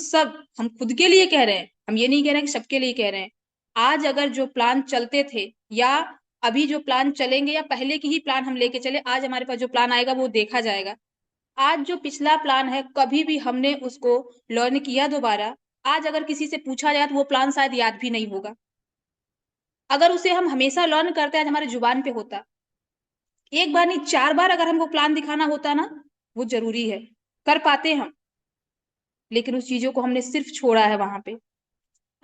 खुद के लिए कह रहे हैं, हम ये नहीं कह रहे हैं कि सबके लिए कह रहे हैं। आज अगर जो प्लान चलते थे या अभी जो प्लान चलेंगे या पहले की ही प्लान हम लेके चले, आज हमारे पास जो प्लान आएगा वो देखा जाएगा। आज जो पिछला प्लान है, कभी भी हमने उसको लर्न किया दोबारा, आज अगर किसी से पूछा जाए तो वो प्लान शायद याद भी नहीं होगा। अगर उसे हम हमेशा लर्न करते, आज हमारे जुबान पे होता, एक बार नहीं 4 बार अगर हमको प्लान दिखाना होता ना, वो जरूरी है, कर पाते हम। लेकिन उस चीजों को हमने सिर्फ छोड़ा है वहां पे,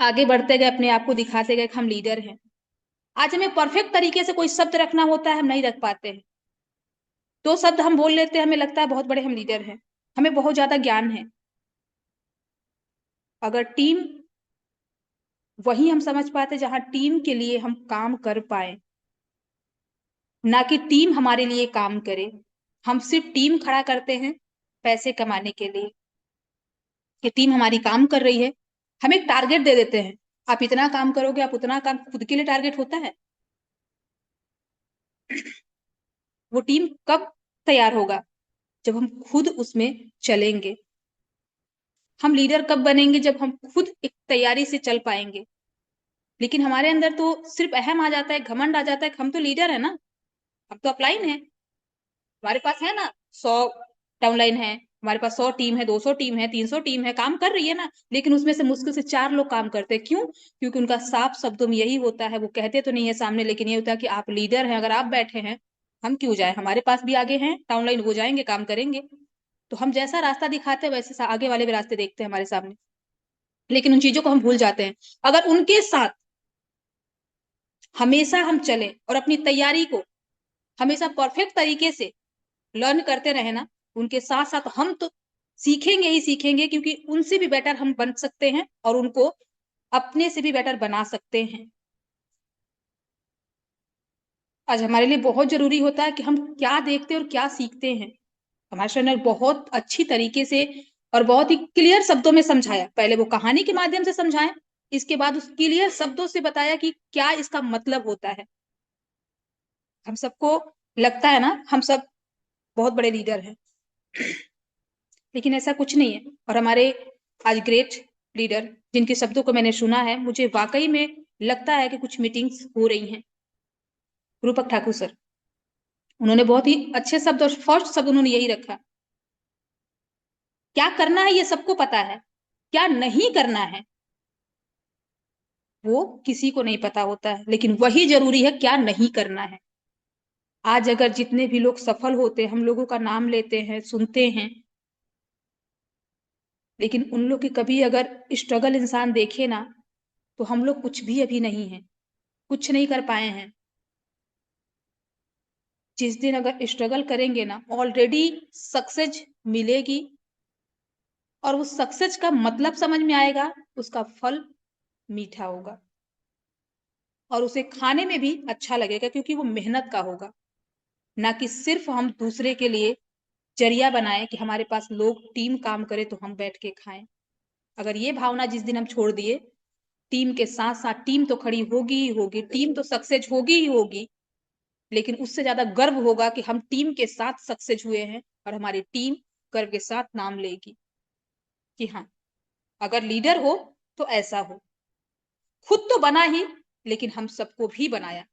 आगे बढ़ते गए, अपने आप को दिखाते गए कि हम लीडर हैं। आज हमें परफेक्ट तरीके से कोई शब्द रखना होता है, हम नहीं रख पाते हैं। 2 शब्द हम बोल लेते हैं, हमें लगता है बहुत बड़े हम लीडर हैं, हमें बहुत ज्यादा ज्ञान है। अगर टीम, वही हम समझ पाते जहां टीम के लिए हम काम कर पाए, ना कि टीम हमारे लिए काम करे। हम सिर्फ टीम खड़ा करते हैं पैसे कमाने के लिए, कि टीम हमारी काम कर रही है। हम एक टारगेट दे देते हैं, आप इतना काम करोगे, आप उतना काम, खुद के लिए टारगेट होता है? वो टीम कब तैयार होगा? जब हम खुद उसमें चलेंगे। हम लीडर कब बनेंगे? जब हम खुद एक तैयारी से चल पाएंगे। लेकिन हमारे अंदर तो सिर्फ अहम आ जाता है, घमंड आ जाता है कि हम तो लीडर है ना, हम तो अपलाइन है, हमारे पास है ना 100 डाउनलाइन है, हमारे पास 100 टीम है, 200 टीम है, 300 टीम है, काम कर रही है ना। लेकिन उसमें से मुश्किल से 4 लोग काम करते हैं। क्यों? क्योंकि उनका साफ शब्दों में यही होता है, वो कहते तो नहीं है सामने, लेकिन ये होता है कि आप लीडर हैं, अगर आप बैठे हैं, हम क्यों जाए, हमारे पास भी आगे हैं डाउनलाइन, वो जाएंगे, काम करेंगे। तो हम जैसा रास्ता दिखाते हैं वैसे आगे वाले भी रास्ते देखते हैं हमारे सामने, लेकिन उन चीजों को हम भूल जाते हैं। अगर उनके साथ हमेशा हम चले और अपनी तैयारी को हमेशा परफेक्ट तरीके से लर्न करते रहे ना, उनके साथ साथ हम तो सीखेंगे ही सीखेंगे, क्योंकि उनसे भी बेटर हम बन सकते हैं और उनको अपने से भी बेटर बना सकते हैं। आज हमारे लिए बहुत जरूरी होता है कि हम क्या देखते हैं और क्या सीखते हैं। हमारे सर ने बहुत अच्छी तरीके से और बहुत ही क्लियर शब्दों में समझाया। पहले वो कहानी के माध्यम से समझाया, इसके बाद उस क्लियर शब्दों से बताया कि क्या इसका मतलब होता है। हम सबको लगता है ना हम सब बहुत बड़े लीडर हैं, लेकिन ऐसा कुछ नहीं है। और हमारे आज ग्रेट लीडर जिनके शब्दों को मैंने सुना है, मुझे वाकई में लगता है कि कुछ मीटिंग्स हो रही हैं। रूपक ठाकुर सर, उन्होंने बहुत ही अच्छे शब्द और फर्स्ट शब्द उन्होंने यही रखा, क्या करना है ये सबको पता है, क्या नहीं करना है वो किसी को नहीं पता होता है, लेकिन वही जरूरी है क्या नहीं करना है। आज अगर जितने भी लोग सफल होते हैं, हम लोगों का नाम लेते हैं, सुनते हैं, लेकिन उन लोग की कभी अगर स्ट्रगल इंसान देखे ना, तो हम लोग कुछ भी अभी नहीं है, कुछ नहीं कर पाए हैं। जिस दिन अगर स्ट्रगल करेंगे ना, ऑलरेडी सक्सेस मिलेगी, और उस सक्सेस का मतलब समझ में आएगा, उसका फल मीठा होगा और उसे खाने में भी अच्छा लगेगा, क्योंकि वो मेहनत का होगा, ना कि सिर्फ हम दूसरे के लिए जरिया बनाए कि हमारे पास लोग टीम काम करे तो हम बैठ के खाएं। अगर ये भावना जिस दिन हम छोड़ दिए, टीम के साथ साथ टीम तो खड़ी होगी ही होगी, टीम तो सक्सेस होगी ही होगी, लेकिन उससे ज्यादा गर्व होगा कि हम टीम के साथ सक्सेस हुए हैं और हमारी टीम गर्व के साथ नाम लेगी कि हाँ, अगर लीडर हो तो ऐसा हो। खुद तो बना ही, लेकिन हम सबको भी बनाया।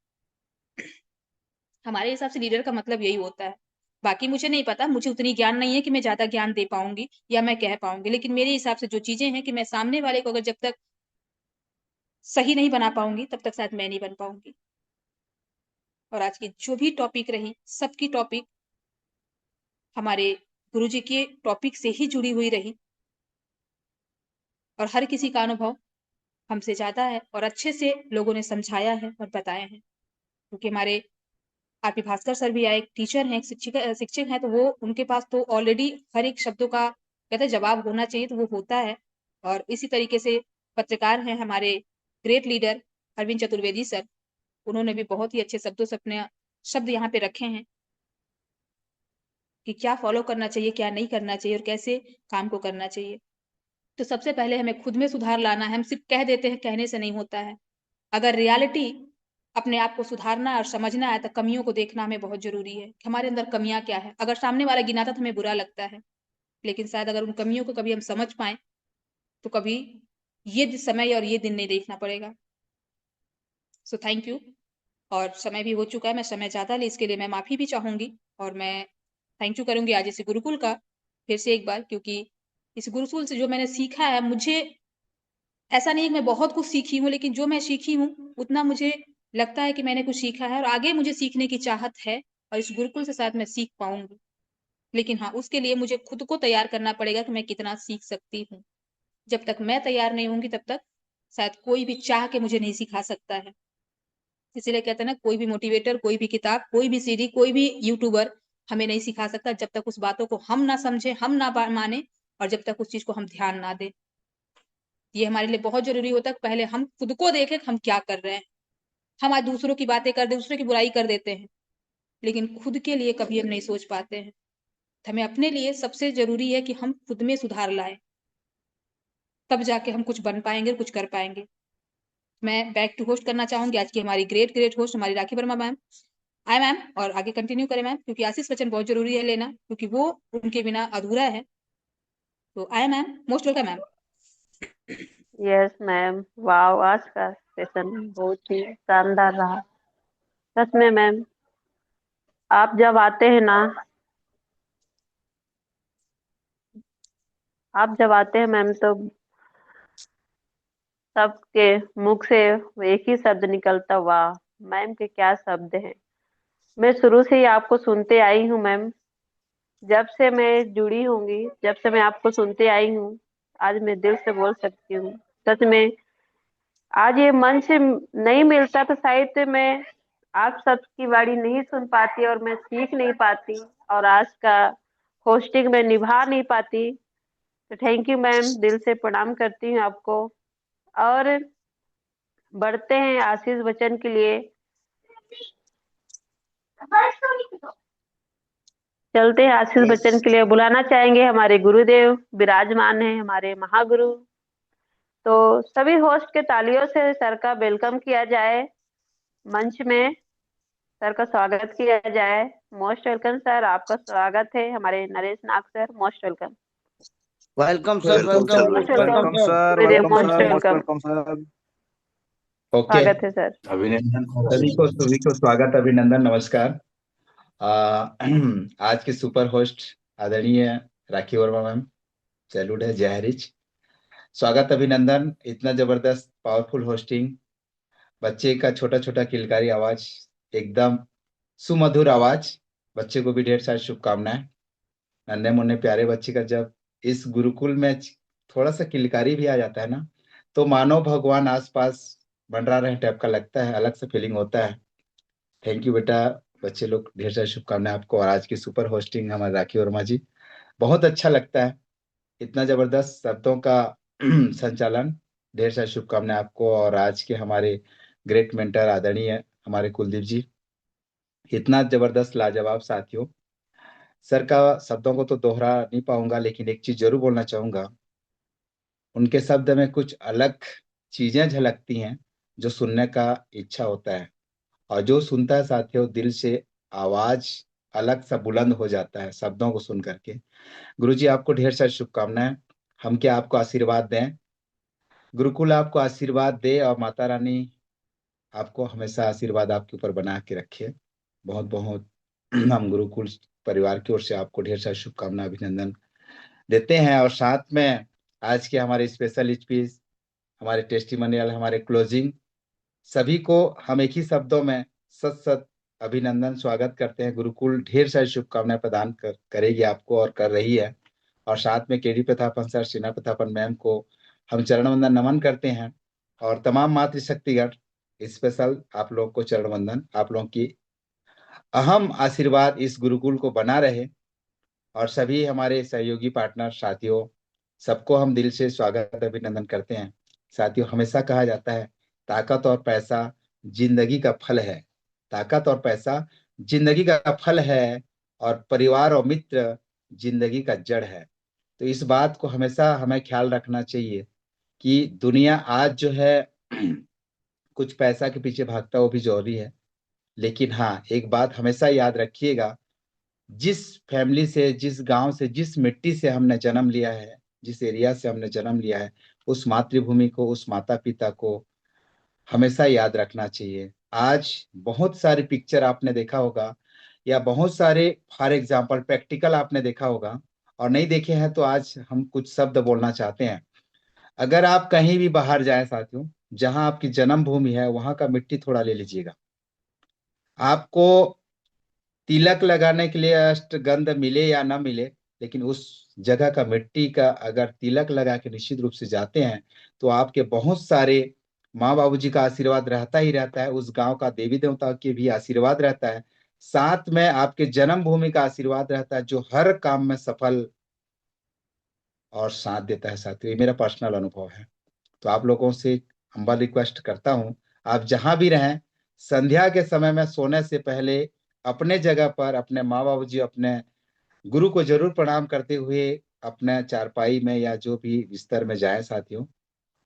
हमारे हिसाब से लीडर का मतलब यही होता है। बाकी मुझे नहीं पता, मुझे उतनी ज्ञान नहीं है कि मैं ज्यादा ज्ञान दे पाऊंगी या मैं कह पाऊंगी, लेकिन मेरे हिसाब से जो चीजें हैं कि मैं सामने वाले को अगर जब तक सही नहीं बना पाऊंगी, तब तक शायद मैं नहीं बन पाऊंगी। और आज की जो भी टॉपिक रही, सबकी टॉपिक हमारे गुरुजी के टॉपिक से ही जुड़ी हुई रही, और हर किसी का अनुभव हमसे ज्यादा है और अच्छे से लोगों ने समझाया है और बताया है, क्योंकि हमारे आरपी भास्कर सर भी आए, एक टीचर हैं, एक शिक्षक हैं, तो वो उनके पास तो ऑलरेडी हर एक शब्दों का कहते हैं जवाब होना चाहिए, तो वो होता है। और इसी तरीके से पत्रकार हैं हमारे great leader Arvind Chaturvedi sir, उन्होंने भी बहुत ही अच्छे शब्दों से अपने शब्द यहाँ पे रखे हैं कि क्या फॉलो करना चाहिए, क्या नहीं करना चाहिए और कैसे काम को करना चाहिए। तो सबसे पहले हमें खुद में सुधार लाना है। हम सिर्फ कह देते हैं, कहने से नहीं होता है। अगर रियलिटी अपने आप को सुधारना और समझना है तो कमियों को देखना हमें बहुत जरूरी है कि हमारे अंदर कमियां क्या है। अगर सामने वाला गिनाता तो हमें बुरा लगता है, लेकिन शायद अगर उन कमियों को कभी हम समझ पाए तो कभी ये समय और ये दिन नहीं देखना पड़ेगा। So thank you. और समय भी हो चुका है, मैं समय ज्यादा ली, इसके लिए मैं माफी भी चाहूंगी और मैं थैंक यू करूंगी आज इस गुरुकुल का फिर से एक बार, क्योंकि इस गुरुकुल से जो मैंने सीखा है, मुझे ऐसा नहीं है कि मैं बहुत कुछ सीखी हूँ, लेकिन जो मैं सीखी हूँ उतना मुझे लगता है कि मैंने कुछ सीखा है और आगे मुझे सीखने की चाहत है और इस गुरुकुल से शायद मैं सीख पाऊंगी। लेकिन हाँ, उसके लिए मुझे खुद को तैयार करना पड़ेगा कि मैं कितना सीख सकती हूँ। जब तक मैं तैयार नहीं होंगी तब तक शायद कोई भी चाह के मुझे नहीं सिखा सकता है। इसीलिए कहते हैं ना, कोई भी मोटिवेटर, कोई भी किताब, कोई भी सीडी, कोई भी यूट्यूबर हमें नहीं सिखा सकता जब तक उस बातों को हम ना समझे, हम ना माने और जब तक उस चीज को हम ध्यान ना दें। ये हमारे लिए बहुत जरूरी होता है। पहले हम खुद को देखें हम क्या कर रहे हैं। हम आज दूसरों की बातें कर दे, दूसरों की बुराई कर देते हैं, लेकिन खुद के लिए कभी हम नहीं सोच पाते हैं। हमें अपने लिए सबसे जरूरी है कि हम खुद में सुधार लाएं, तब जाके हम कुछ बन पाएंगे, कुछ कर पाएंगे। मैं बैक टू होस्ट करना चाहूंगी आज की हमारी ग्रेट होस्ट हमारी राखी वर्मा मैम। आए मैम, और आगे कंटिन्यू करें मैम, क्योंकि आशीष वचन बहुत जरूरी है लेना, क्योंकि वो उनके बिना अधूरा है। तो आए ma'am, most welcome ma'am. Yes ma'am, वाह, आज का सेशन बहुत ही शानदार रहा। सच में मैम, आप जब आते हैं ना, आप जब आते हैं मैम, तो सबके मुख से एक ही शब्द निकलता, वाह मैम के क्या शब्द हैं। मैं शुरू से ही आपको सुनते आई हूँ मैम, जब से मैं जुड़ी होंगी, जब से मैं आपको सुनते आई हूँ, आज मैं दिल से बोल सकती हूँ। सच में आज ये मंच नहीं मिलता तो शायद मैं आप सबकी वाणी नहीं सुन पाती और मैं सीख नहीं पाती और आज का होस्टिंग में निभा नहीं पाती। तो थैंक यू मैम, दिल से प्रणाम करती हूँ आपको। और बढ़ते हैं आशीष बच्चन के लिए, चलते हैं आशीष बच्चन के लिए। बुलाना चाहेंगे हमारे गुरुदेव विराजमान है, हमारे महागुरु। तो सभी होस्ट के तालियों से सर का वेलकम किया जाए, मंच में सर का स्वागत किया जाए। मोस्ट वेलकम सर, आपका स्वागत है। हमारे Naresh Nag sir, most welcome. Welcome sir, welcome most welcome welcome sir, Gurudev, welcome most sir, most welcome, welcome sir. Okay, स्वागत है सर। अभिनंदन सभी को स्वागत, अभिनंदन, नमस्कार। आज के सुपर होस्ट आदरणीय राखी वर्मा मैम, सैल्यूट है, जय हरीज, स्वागत, अभिनंदन। इतना जबरदस्त पावरफुल होस्टिंग, बच्चे का छोटा छोटा किलकारी आवाज, एकदम सुमधुर आवाज, बच्चे को भी ढेर सारी शुभकामनाएं। नन्हे मुन्ने प्यारे बच्चे का जब इस गुरुकुल में थोड़ा सा किलकारी भी आ जाता है ना, तो मानो भगवान आसपास मंडरा रहे टाइप का लगता है, अलग से फीलिंग होता है। थैंक यू बेटा, बच्चे लोग, ढेर सारी शुभकामनाएं आपको। और आज की सुपर होस्टिंग हमारे राखी वर्मा जी, बहुत अच्छा लगता है, इतना जबरदस्त शब्दों का संचालन, ढेर सारी शुभकामनाएं आपको। और आज के हमारे ग्रेट मेंटर आदरणीय हमारे कुलदीप जी, इतना जबरदस्त लाजवाब साथियों। सर का शब्दों को तो दोहरा नहीं पाऊंगा, लेकिन एक चीज जरूर बोलना चाहूंगा, उनके शब्द में कुछ अलग चीजें झलकती हैं जो सुनने का इच्छा होता है, और जो सुनता है साथियों, दिल से आवाज अलग सा बुलंद हो जाता है शब्दों को सुन करके। गुरुजी आपको ढेर सारी शुभकामनाएं, हम क्या आपको आशीर्वाद दें, गुरुकुल आपको आशीर्वाद दे और माता रानी आपको हमेशा आशीर्वाद आपके ऊपर बना के रखे। बहुत बहुत हम गुरुकुल परिवार की ओर से आपको ढेर सारी शुभकामनाएं, अभिनंदन देते हैं। और साथ में आज के हमारे स्पेशल स्पीच, हमारे टेस्टिमोनियल, हमारे क्लोजिंग, सभी को हम एक ही शब्दों में सत सत अभिनंदन, स्वागत करते हैं। गुरुकुल ढेर सारी शुभकामनाएं प्रदान करेगी आपको और कर रही है। और साथ में KD Prathapan sir, Sheena Prathapan ma'am को हम चरण वंदन नमन करते हैं। और तमाम मातृशक्तिगण, स्पेशल आप लोग को चरण वंदन, आप लोगों की अहम आशीर्वाद इस गुरुकुल को बना रहे। और सभी हमारे सहयोगी पार्टनर साथियों, सबको हम दिल से स्वागत अभिनंदन करते हैं। साथियों, हमेशा कहा जाता है ताकत और पैसा जिंदगी का फल है। ताकत और पैसा जिंदगी का फल है और परिवार और मित्र जिंदगी का जड़ है। तो इस बात को हमेशा हमें ख्याल रखना चाहिए कि दुनिया आज जो है कुछ पैसा के पीछे भागता वो भी जरूरी है, लेकिन हाँ, एक बात हमेशा याद रखिएगा, जिस फैमिली से, जिस गांव से, जिस मिट्टी से हमने जन्म लिया है, जिस एरिया से हमने जन्म लिया है, उस मातृभूमि को, उस माता पिता को हमेशा याद रखना चाहिए। आज बहुत सारी पिक्चर आपने देखा होगा या बहुत सारे फॉर एग्जाम्पल प्रैक्टिकल आपने देखा होगा, और नहीं देखे हैं तो आज हम कुछ शब्द बोलना चाहते हैं। अगर आप कहीं भी बाहर जाएं साथियों, जहां आपकी जन्मभूमि है वहां का मिट्टी थोड़ा ले लीजिएगा। आपको तिलक लगाने के लिए अष्टगंध मिले या ना मिले, लेकिन उस जगह का मिट्टी का अगर तिलक लगा के निश्चित रूप से जाते हैं तो आपके बहुत सारे माँ बाबू जी का आशीर्वाद रहता ही रहता है, उस गांव का देवी देवता के भी आशीर्वाद रहता है, साथ में आपके जन्मभूमि का आशीर्वाद रहता है, जो हर काम में सफल और साथ देता है। साथियों, ये मेरा पर्सनल अनुभव है। तो आप लोगों से हम्बल रिक्वेस्ट करता हूं, आप जहां भी रहें, संध्या के समय में सोने से पहले अपने जगह पर अपने माँ बाबू जी, अपने गुरु को जरूर प्रणाम करते हुए अपने चारपाई में या जो भी बिस्तर में जाए साथियों।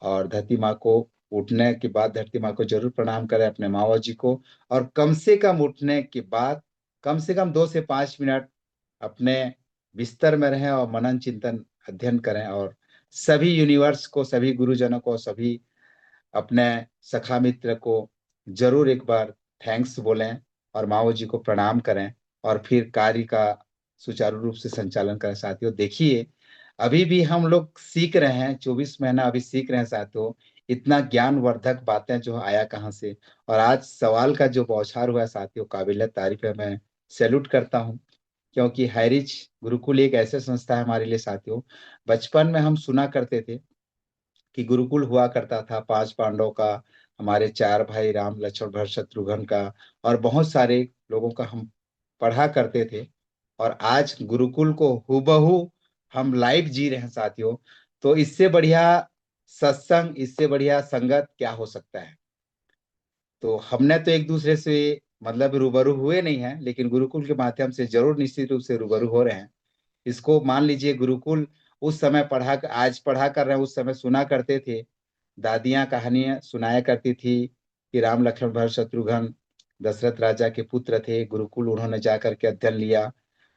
और धरती माँ को उठने के बाद धरती माँ को जरूर प्रणाम करें, अपने माँ बाबू जी को। और कम से कम उठने के बाद कम से कम 2 से 5 मिनट अपने बिस्तर में रहें और मनन चिंतन अध्ययन करें। और सभी यूनिवर्स को, सभी गुरुजनों को, सभी अपने सखा मित्र को जरूर एक बार थैंक्स बोलें और माओ जी को प्रणाम करें और फिर कार्य का सुचारू रूप से संचालन करें। साथियों, देखिए अभी भी हम लोग सीख रहे हैं, 24 महीना अभी सीख रहे हैं साथियों। इतना ज्ञानवर्धक बातें जो आया कहाँ से, और आज सवाल का जो बौछार हुआ है साथियों, काबिल तारीफ है। मैं सैल्यूट करता हूँ, क्योंकि हैरिज गुरुकुल एक ऐसे संस्था है हमारे लिए साथियों। बचपन में हम सुना करते थे कि गुरुकुल हुआ करता था 5 पांडवों का, हमारे 4 भाई राम लक्ष्मण भरत शत्रुघ्न का, और बहुत सारे लोगों का हम पढ़ा करते थे। और आज गुरुकुल को हूबहू हम लाइव जी रहे हैं साथियों। तो इससे बढ़िया सत्संग, इससे बढ़िया संगत क्या हो सकता है। तो हमने तो एक दूसरे से मतलब रूबरू हुए नहीं है, लेकिन गुरुकुल के माध्यम से जरूर निश्चित रूप से रूबरू हो रहे हैं। इसको मान लीजिए, गुरुकुल उस समय पढ़ा, आज पढ़ा कर रहे हैं, उस समय सुना करते थे। दादियां कहानियां सुनाया करती थी कि राम लक्ष्मण भरत शत्रुघ्न दशरथ राजा के पुत्र थे, गुरुकुल उन्होंने जाकर के अध्ययन लिया।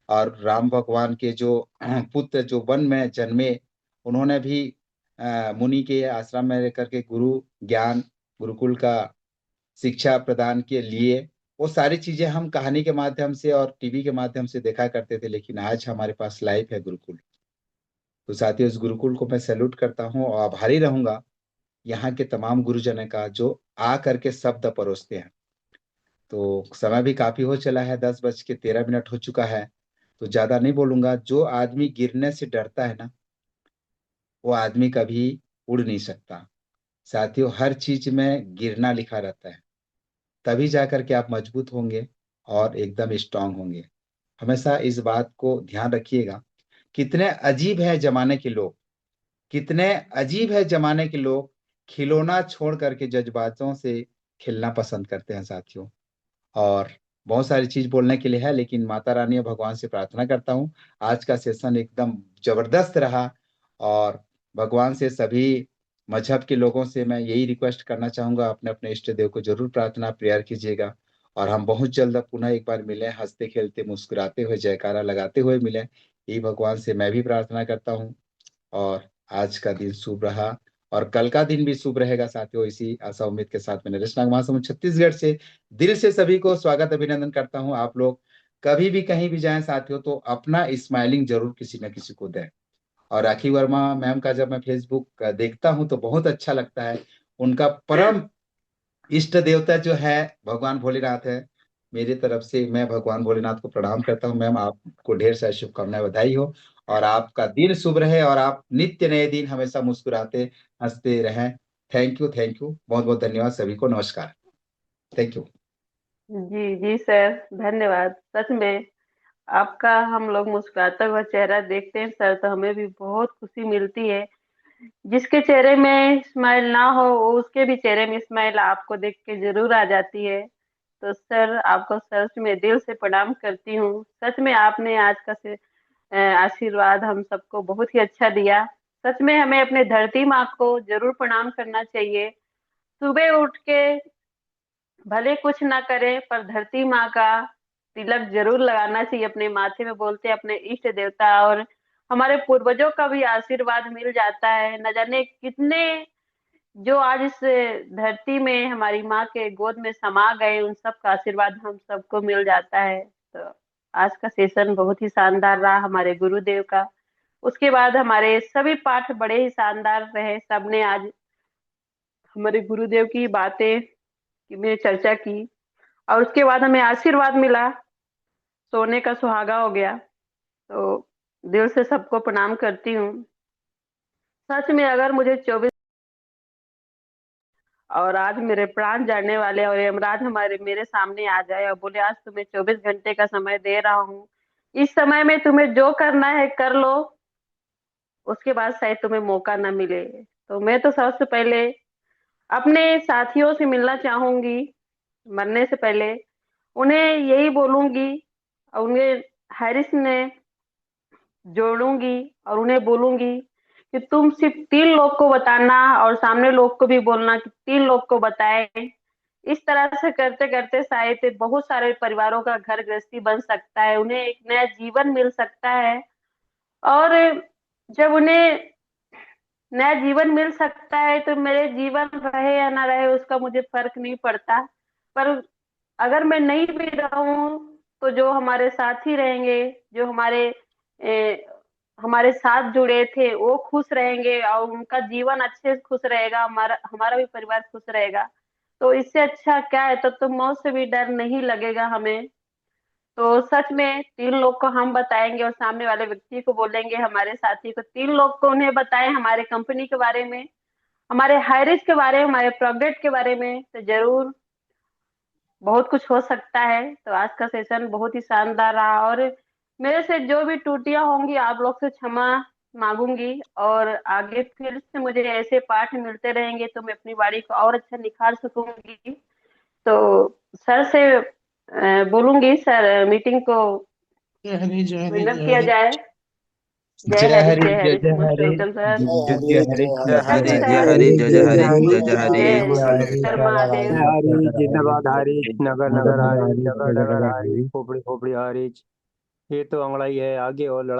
और राम भगवान के जो पुत्र जो वन में जन्मे, उन्होंने भी मुनि के आश्रम में रहकर के गुरु ज्ञान, गुरुकुल का शिक्षा प्रदान के लिए, वो सारी चीजें हम कहानी के माध्यम से और टीवी के माध्यम से देखा करते थे। लेकिन आज हमारे पास लाइव है गुरुकुल। तो साथियों, इस गुरुकुल को मैं सैल्यूट करता हूँ और आभारी रहूंगा यहाँ के तमाम गुरुजनों का जो आ करके शब्द परोसते हैं। तो समय भी काफी हो चला है, 10:13 हो चुका है, तो ज्यादा नहीं बोलूंगा। जो आदमी गिरने से डरता है ना, वो आदमी कभी उड़ नहीं सकता। साथियों, हर चीज में गिरना लिखा रहता है, तभी जाकर के आप मजबूत होंगे और एकदम स्ट्रांग होंगे। हमेशा इस बात को ध्यान रखिएगा। कितने अजीब है जमाने के लोग, कितने अजीब है जमाने के लोग, खिलौना छोड़ करके जज्बातों से खेलना पसंद करते हैं साथियों। और बहुत सारी चीज बोलने के लिए है, लेकिन माता रानी और भगवान से प्रार्थना करता हूँ आज का सेशन एकदम जबरदस्त रहा। और भगवान से, सभी मजहब के लोगों से मैं यही रिक्वेस्ट करना चाहूंगा, अपने अपने इष्ट देव को जरूर प्रार्थना प्रेयर कीजिएगा। और हम बहुत जल्द पुनः एक बार मिले, हंसते खेलते मुस्कुराते हुए, जयकारा लगाते हुए मिले, यही भगवान से मैं भी प्रार्थना करता हूँ। और आज का दिन शुभ रहा और कल का दिन भी शुभ रहेगा साथियों। इसी आशा उम्मीद के साथ मैं नरेश नाग महासमुंद छत्तीसगढ़ से दिल से सभी को स्वागत अभिनंदन करता हूं। आप लोग कभी भी कहीं भी जाएं साथियों, तो अपना स्माइलिंग जरूर किसी न किसी को दें। और राखी वर्मा मैम का जब मैं फेसबुक देखता हूं तो बहुत अच्छा लगता है। उनका परम इष्ट देवता जो है भगवान भोलेनाथ है। मेरी तरफ से मैं भगवान भोलेनाथ को प्रणाम करता हूँ। मैम, आपको ढेर सारी शुभकामनाएं, बधाई हो, और आपका दिन शुभ रहे और आप नित्य नए दिन हमेशा मुस्कुराते हंसते रहें। थैंक यू, थैंक यू, बहुत बहुत धन्यवाद सभी को। नमस्कार, थैंक यू। जी जी सर, धन्यवाद। सच में आपका हम लोग मुस्कुराता हुआ चेहरा देखते हैं सर, तो हमें भी बहुत खुशी मिलती है। जिसके चेहरे में स्माइल ना हो, उसके भी चेहरे में स्माइल आपको देख के जरूर आ जाती है। तो सर, आपको सच में दिल से प्रणाम करती हूँ। सच में आपने आज का आशीर्वाद हम सबको बहुत ही अच्छा दिया। सच में हमें अपने धरती माँ को जरूर प्रणाम करना चाहिए। सुबह उठ के भले कुछ ना करे, पर धरती माँ का तिलक जरूर लगाना चाहिए अपने माथे में। बोलते हैं अपने इष्ट देवता और हमारे पूर्वजों का भी आशीर्वाद मिल जाता है। न जाने कितने जो आज इस धरती में हमारी माँ के गोद में समा गए, उन सब का आशीर्वाद हम सबको मिल जाता है। तो आज का सेशन बहुत ही शानदार रहा हमारे गुरुदेव का। उसके बाद हमारे सभी पाठ बड़े ही शानदार रहे। सबने आज हमारे गुरुदेव की बातें में चर्चा की और उसके बाद हमें आशीर्वाद मिला, सोने का सुहागा हो गया। तो दिल से सबको प्रणाम करती हूँ। सच में अगर मुझे 24 और आज मेरे प्राण जाने वाले और यमराज हमारे मेरे सामने आ जाए और बोले आज तुम्हें 24 घंटे का समय दे रहा हूँ, इस समय में तुम्हें जो करना है कर लो, उसके बाद शायद तुम्हें मौका न मिले, तो मैं तो सबसे पहले अपने साथियों से मिलना चाहूंगी। मरने से पहले उन्हें यही बोलूंगी और उन्हें हैरिस ने जोड़ूंगी और उन्हें बोलूंगी कि तुम सिर्फ 3 लोग को बताना और सामने लोग को भी बोलना कि 3 लोग को बताए। इस तरह से करते करते शायद बहुत सारे परिवारों का घर गृहस्थी बन सकता है, उन्हें एक नया जीवन मिल सकता है। और जब उन्हें नया जीवन मिल सकता है तो मेरे जीवन रहे या ना रहे उसका मुझे फर्क नहीं पड़ता। पर अगर मैं नहीं भी रहूं तो जो हमारे साथी रहेंगे, जो हमारे साथ जुड़े थे, वो खुश रहेंगे और उनका जीवन अच्छे से खुश रहेगा, हमारा हमारा भी परिवार खुश रहेगा। तो इससे अच्छा क्या है? तो मौत से भी डर नहीं लगेगा हमें। तो सच में 3 लोग को हम बताएंगे और सामने वाले व्यक्ति को बोलेंगे, हमारे साथी को 3 लोग को उन्हें बताएं हमारे कंपनी के बारे में, हमारे हायरिज के बारे में, हमारे प्रोजेक्ट के बारे में, तो जरूर बहुत कुछ हो सकता है। तो आज का सेशन बहुत ही शानदार रहा और मेरे से जो भी त्रुटियां होंगी आप लोग से क्षमा मांगूंगी। और आगे फिर से मुझे ऐसे पाठ मिलते रहेंगे तो मैं अपनी वाणी को और अच्छा निखार सकूंगी। तो सर से बोलूंगी सर मीटिंग को जय हरि जय हरि विनम्र जय किया हरि। जाए। जय जय हरि, हरि जय हरि, जय मोस्ट हरि वेलकम सर। जय हरि जय थैंक हरि यू जय सर। हरि जय जय हरि हरि जय हरि। जय हर महादेव। जय हरि जिंदाबाद हरीश, नगर नगर हरीश, जगह जगह हरीश, खोपड़ी खोपड़ी हरीश। ये तो अंगड़ाई है, आगे और